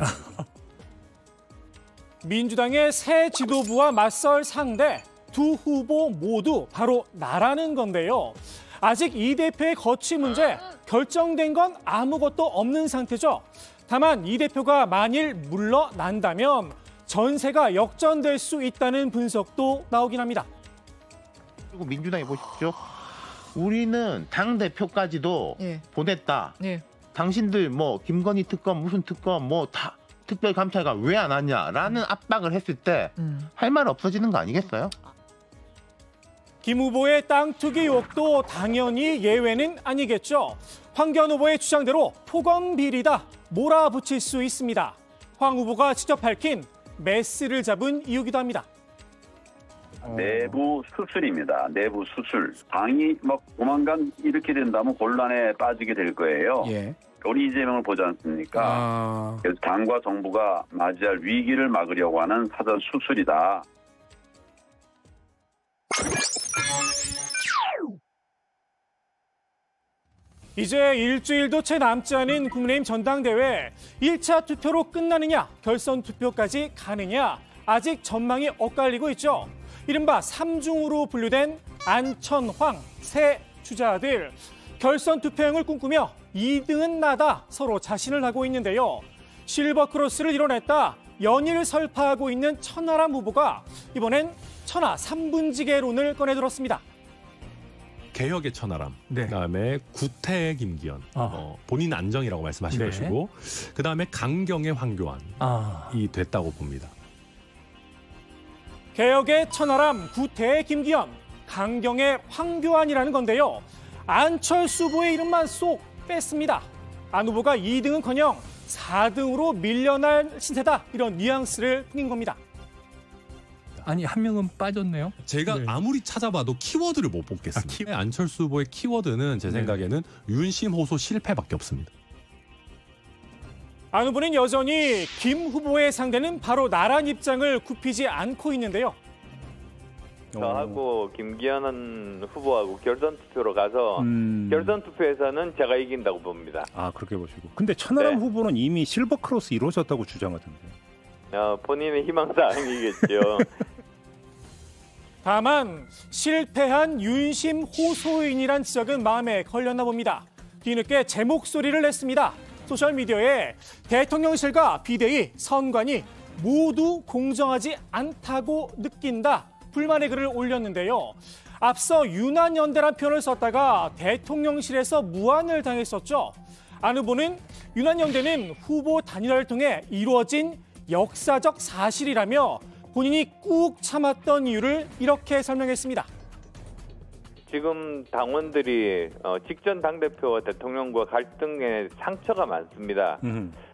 민주당의 새 지도부와 맞설 상대 두 후보 모두 바로 나라는 건데요. 아직 이 대표의 거취 문제 결정된 건 아무것도 없는 상태죠. 다만 이 대표가 만일 물러난다면 전세가 역전될 수 있다는 분석도 나오긴 합니다. 그리고 민주당이 보십시오. 우리는 당대표까지도 보냈다. 당신들 뭐 김건희 특검 무슨 특검 뭐 다 특별감찰관 왜 안 왔냐라는 압박을 했을 때 할 말 없어지는 거 아니겠어요? 김 후보의 땅 투기 의혹도 당연히 예외는 아니겠죠. 황교안 후보의 주장대로 폭언 비리다 몰아붙일 수 있습니다. 황 후보가 직접 밝힌 메스를 잡은 이유기도 합니다. 내부 수술입니다. 내부 수술. 당이 조만간 이렇게 된다면 곤란에 빠지게 될 거예요. 우리 이재명을 보지 않습니까? 그래서 당과 정부가 맞이할 위기를 막으려고 하는 사전 수술이다. 이제 일주일도 채 남지 않은 국민의힘 전당대회 1차 투표로 끝나느냐 결선 투표까지 가느냐 아직 전망이 엇갈리고 있죠. 이른바 3중으로 분류된 안천황 세 주자들 결선 투표행을 꿈꾸며 2등은 나다 서로 자신을 하고 있는데요. 실버크로스를 이뤄냈다 연일 설파하고 있는 천하람 후보가 이번엔 천하 3분지계론을 꺼내들었습니다. 개혁의 천하람, 그다음에 구태의 김기현, 본인 안정이라고 말씀하신 것이고 그다음에 강경의 황교안이 됐다고 봅니다. 개혁의 천하람, 구태의 김기현, 강경의 황교안이라는 건데요. 안철수 후보의 이름만 쏙 뺐습니다. 안 후보가 2등은커녕 4등으로 밀려날 신세다 이런 뉘앙스를 풍긴 겁니다. 아니 한 명은 빠졌네요. 제가 아무리 찾아봐도 키워드를 못 뽑겠습니다. 안철수 후보의 키워드는 제 생각에는 윤심 호소 실패밖에 없습니다. 안 후보는 여전히 김 후보의 상대는 바로 나란 입장을 굽히지 않고 있는데요. 저하고 김기현 후보하고 결선 투표로 가서 결선 투표에서는 제가 이긴다고 봅니다. 아 그렇게 보시고. 근데 천하람 후보는 이미 실버크로스 이루어졌다고 주장하던데. 본인의 희망사항이겠죠. 다만 실패한 윤심 호소인이란 지적은 마음에 걸렸나 봅니다. 뒤늦게 제 목소리를 냈습니다. 소셜미디어에 대통령실과 비대위, 선관위 모두 공정하지 않다고 느낀다. 불만의 글을 올렸는데요. 앞서 유난연대란 표현을 썼다가 대통령실에서 무안을 당했었죠. 안 후보는 유난연대는 후보 단일화를 통해 이루어진 역사적 사실이라며 본인이 꾹 참았던 이유를 이렇게 설명했습니다. 지금 당원들이 직전 당대표와 대통령과 갈등에 상처가 많습니다.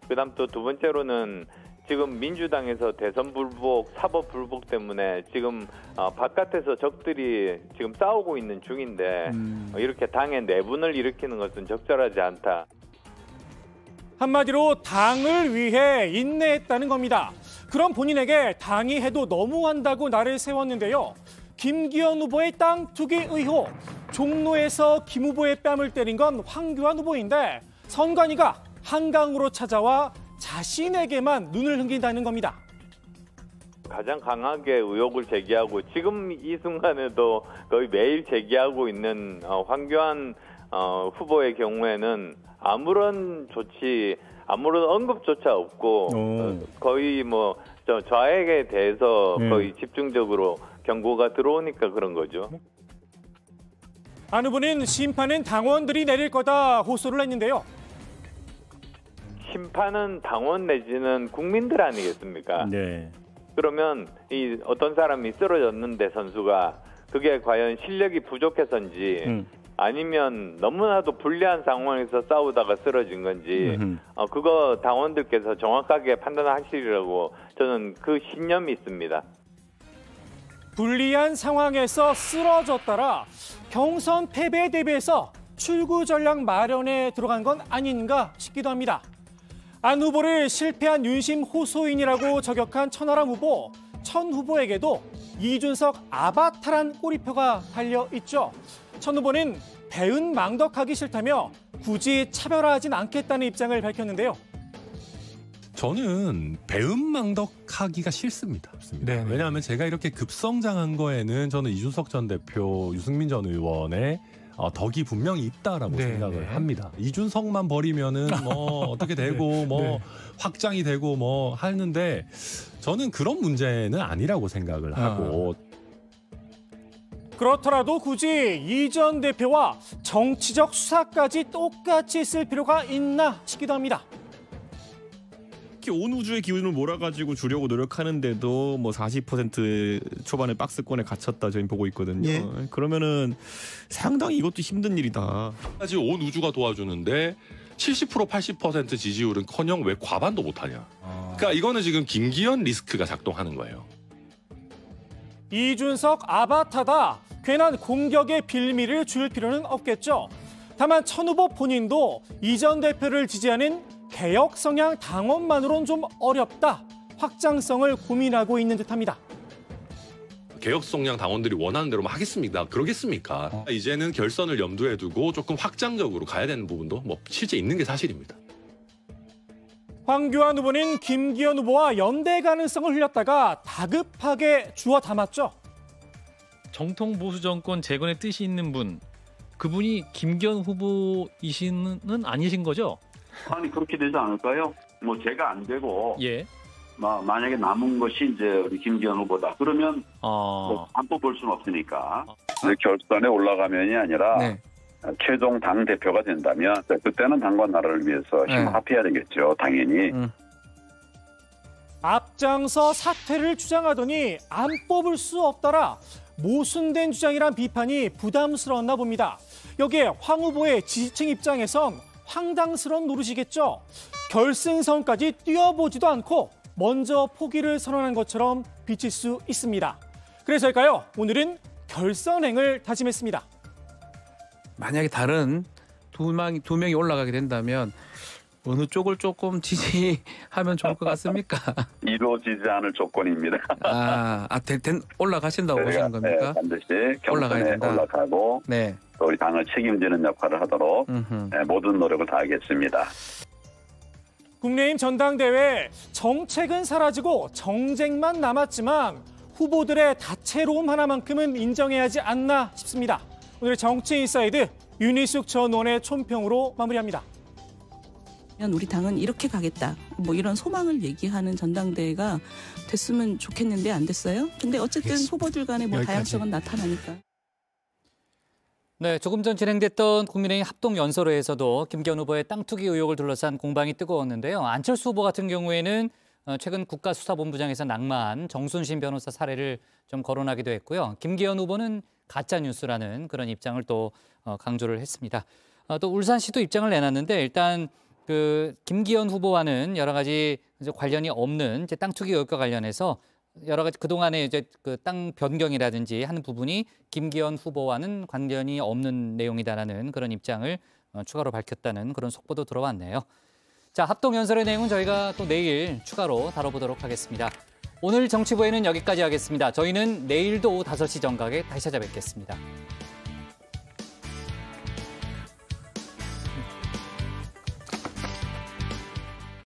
그다음 또 두 번째로는 지금 민주당에서 대선 불복, 사법 불복 때문에 지금 바깥에서 적들이 지금 싸우고 있는 중인데 이렇게 당의 내분을 일으키는 것은 적절하지 않다. 한마디로 당을 위해 인내했다는 겁니다. 그럼 본인에게 당이 해도 너무한다고 나를 세웠는데요. 김기현 후보의 땅 투기 의혹. 종로에서 김 후보의 뺨을 때린 건 황교안 후보인데 선관위가 한강으로 찾아와 자신에게만 눈을 흥긴다는 겁니다. 가장 강하게 의혹을 제기하고 지금 이 순간에도 거의 매일 제기하고 있는 황교안 후보의 경우에는 아무런 언급조차 없고 거의 뭐 좌익에 대해서 거의 집중적으로 경고가 들어오니까 그런 거죠. 안 후보는 심판은 당원들이 내릴 거다 호소를 했는데요. 심판은 당원 내지는 국민들 아니겠습니까? 네. 그러면 이 어떤 사람이 쓰러졌는데 선수가 그게 과연 실력이 부족해서인지 아니면 너무나도 불리한 상황에서 싸우다가 쓰러진 건지 그거 당원들께서 정확하게 판단하시리라고 저는 그 신념이 있습니다. 불리한 상황에서 쓰러졌더라 경선 패배에 대비해서 출구 전략 마련에 들어간 건 아닌가 싶기도 합니다. 안 후보를 실패한 윤심 호소인이라고 저격한 천하람 후보, 천 후보에게도 이준석 아바타란 꼬리표가 달려있죠. 천 후보는 배은망덕하기 싫다며 굳이 차별화하진 않겠다는 입장을 밝혔는데요. 저는 배은망덕하기가 싫습니다. 왜냐하면 제가 이렇게 급성장한 거에는 저는 이준석 전 대표, 유승민 전 의원의 덕이 분명히 있다라고 생각을 합니다. 이준석만 버리면은 뭐 어떻게 되고 뭐 확장이 되고 뭐 하는데 저는 그런 문제는 아니라고 생각을 하고. 그렇더라도 굳이 이 전 대표와 정치적 수사까지 똑같이 쓸 필요가 있나 싶기도 합니다. 특히 온 우주의 기운을 몰아가지고 주려고 노력하는데도 뭐 40% 초반에 박스권에 갇혔다 저희 보고 있거든요. 예. 그러면은 상당히 이것도 힘든 일이다. 사실 온 우주가 도와주는데 70% 80% 지지율은커녕 왜 과반도 못하냐. 그러니까 이거는 지금 김기현 리스크가 작동하는 거예요. 이준석 아바타다. 괜한 공격의 빌미를 줄 필요는 없겠죠. 다만 천 후보 본인도 이 전 대표를 지지하는 개혁 성향 당원만으로는 좀 어렵다. 확장성을 고민하고 있는 듯합니다. 개혁 성향 당원들이 원하는 대로만 하겠습니까? 그러겠습니까? 이제는 결선을 염두에 두고 조금 확장적으로 가야 되는 부분도 뭐 실제 있는 게 사실입니다. 황교안 후보는 김기현 후보와 연대 가능성을 흘렸다가 다급하게 주워 담았죠. 정통 보수 정권 재건의 뜻이 있는 분, 그분이 김기현 후보이시는 아니신 거죠? 아니 그렇게 되지 않을까요? 뭐 제가 안 되고 만약에 남은 것이 이제 우리 김기현 후보다. 그러면 안 뽑을 수는 없으니까. 결선에 올라가면이 아니라 최종 당 대표가 된다면 그때는 당과 나라를 위해서 힘 합해야 되겠죠. 당연히. 앞장서 사퇴를 주장하더니 안 뽑을 수 없더라. 모순된 주장이란 비판이 부담스러웠나 봅니다. 여기에 황 후보의 지지층 입장에선 황당스러운 노릇이겠죠. 결승선까지 뛰어보지도 않고 먼저 포기를 선언한 것처럼 비칠 수 있습니다. 그래서일까요? 오늘은 결선행을 다짐했습니다. 만약에 다른 두 명이 올라가게 된다면 어느 쪽을 조금 지지하면 좋을 것 같습니까? 이루어지지 않을 조건입니다. 올라가신다고 보시는 겁니까? 반드시 경선에 올라가고 또 우리 당을 책임지는 역할을 하도록 모든 노력을 다하겠습니다. 국민의힘 전당대회 정책은 사라지고 정쟁만 남았지만 후보들의 다채로움 하나만큼은 인정해야 하지 않나 싶습니다. 오늘 정치인사이드 윤희숙 전 의원의 촌평으로 마무리합니다. 우리 당은 이렇게 가겠다. 뭐 이런 소망을 얘기하는 전당대회가 됐으면 좋겠는데 안 됐어요. 근데 어쨌든 후보들 간의 뭐 다양성은 나타나니까. 네, 조금 전 진행됐던 국민의힘 합동연설회에서도 김기현 후보의 땅 투기 의혹을 둘러싼 공방이 뜨거웠는데요. 안철수 후보 같은 경우에는 최근 국가수사본부장에서 낙마한 정순신 변호사 사례를 좀 거론하기도 했고요. 김기현 후보는 가짜뉴스라는 그런 입장을 또 강조를 했습니다. 또 울산시도 입장을 내놨는데 일단 김기현 후보와는 여러 가지 관련이 없는 땅 투기 의혹과 관련해서 여러 가지 그동안의 땅 변경이라든지 하는 부분이 김기현 후보와는 관련이 없는 내용이다라는 그런 입장을 추가로 밝혔다는 그런 속보도 들어왔네요. 자, 합동연설의 내용은 저희가 또 내일 추가로 다뤄보도록 하겠습니다. 오늘 정치부에는 여기까지 하겠습니다. 저희는 내일도 오후 5시 정각에 다시 찾아뵙겠습니다.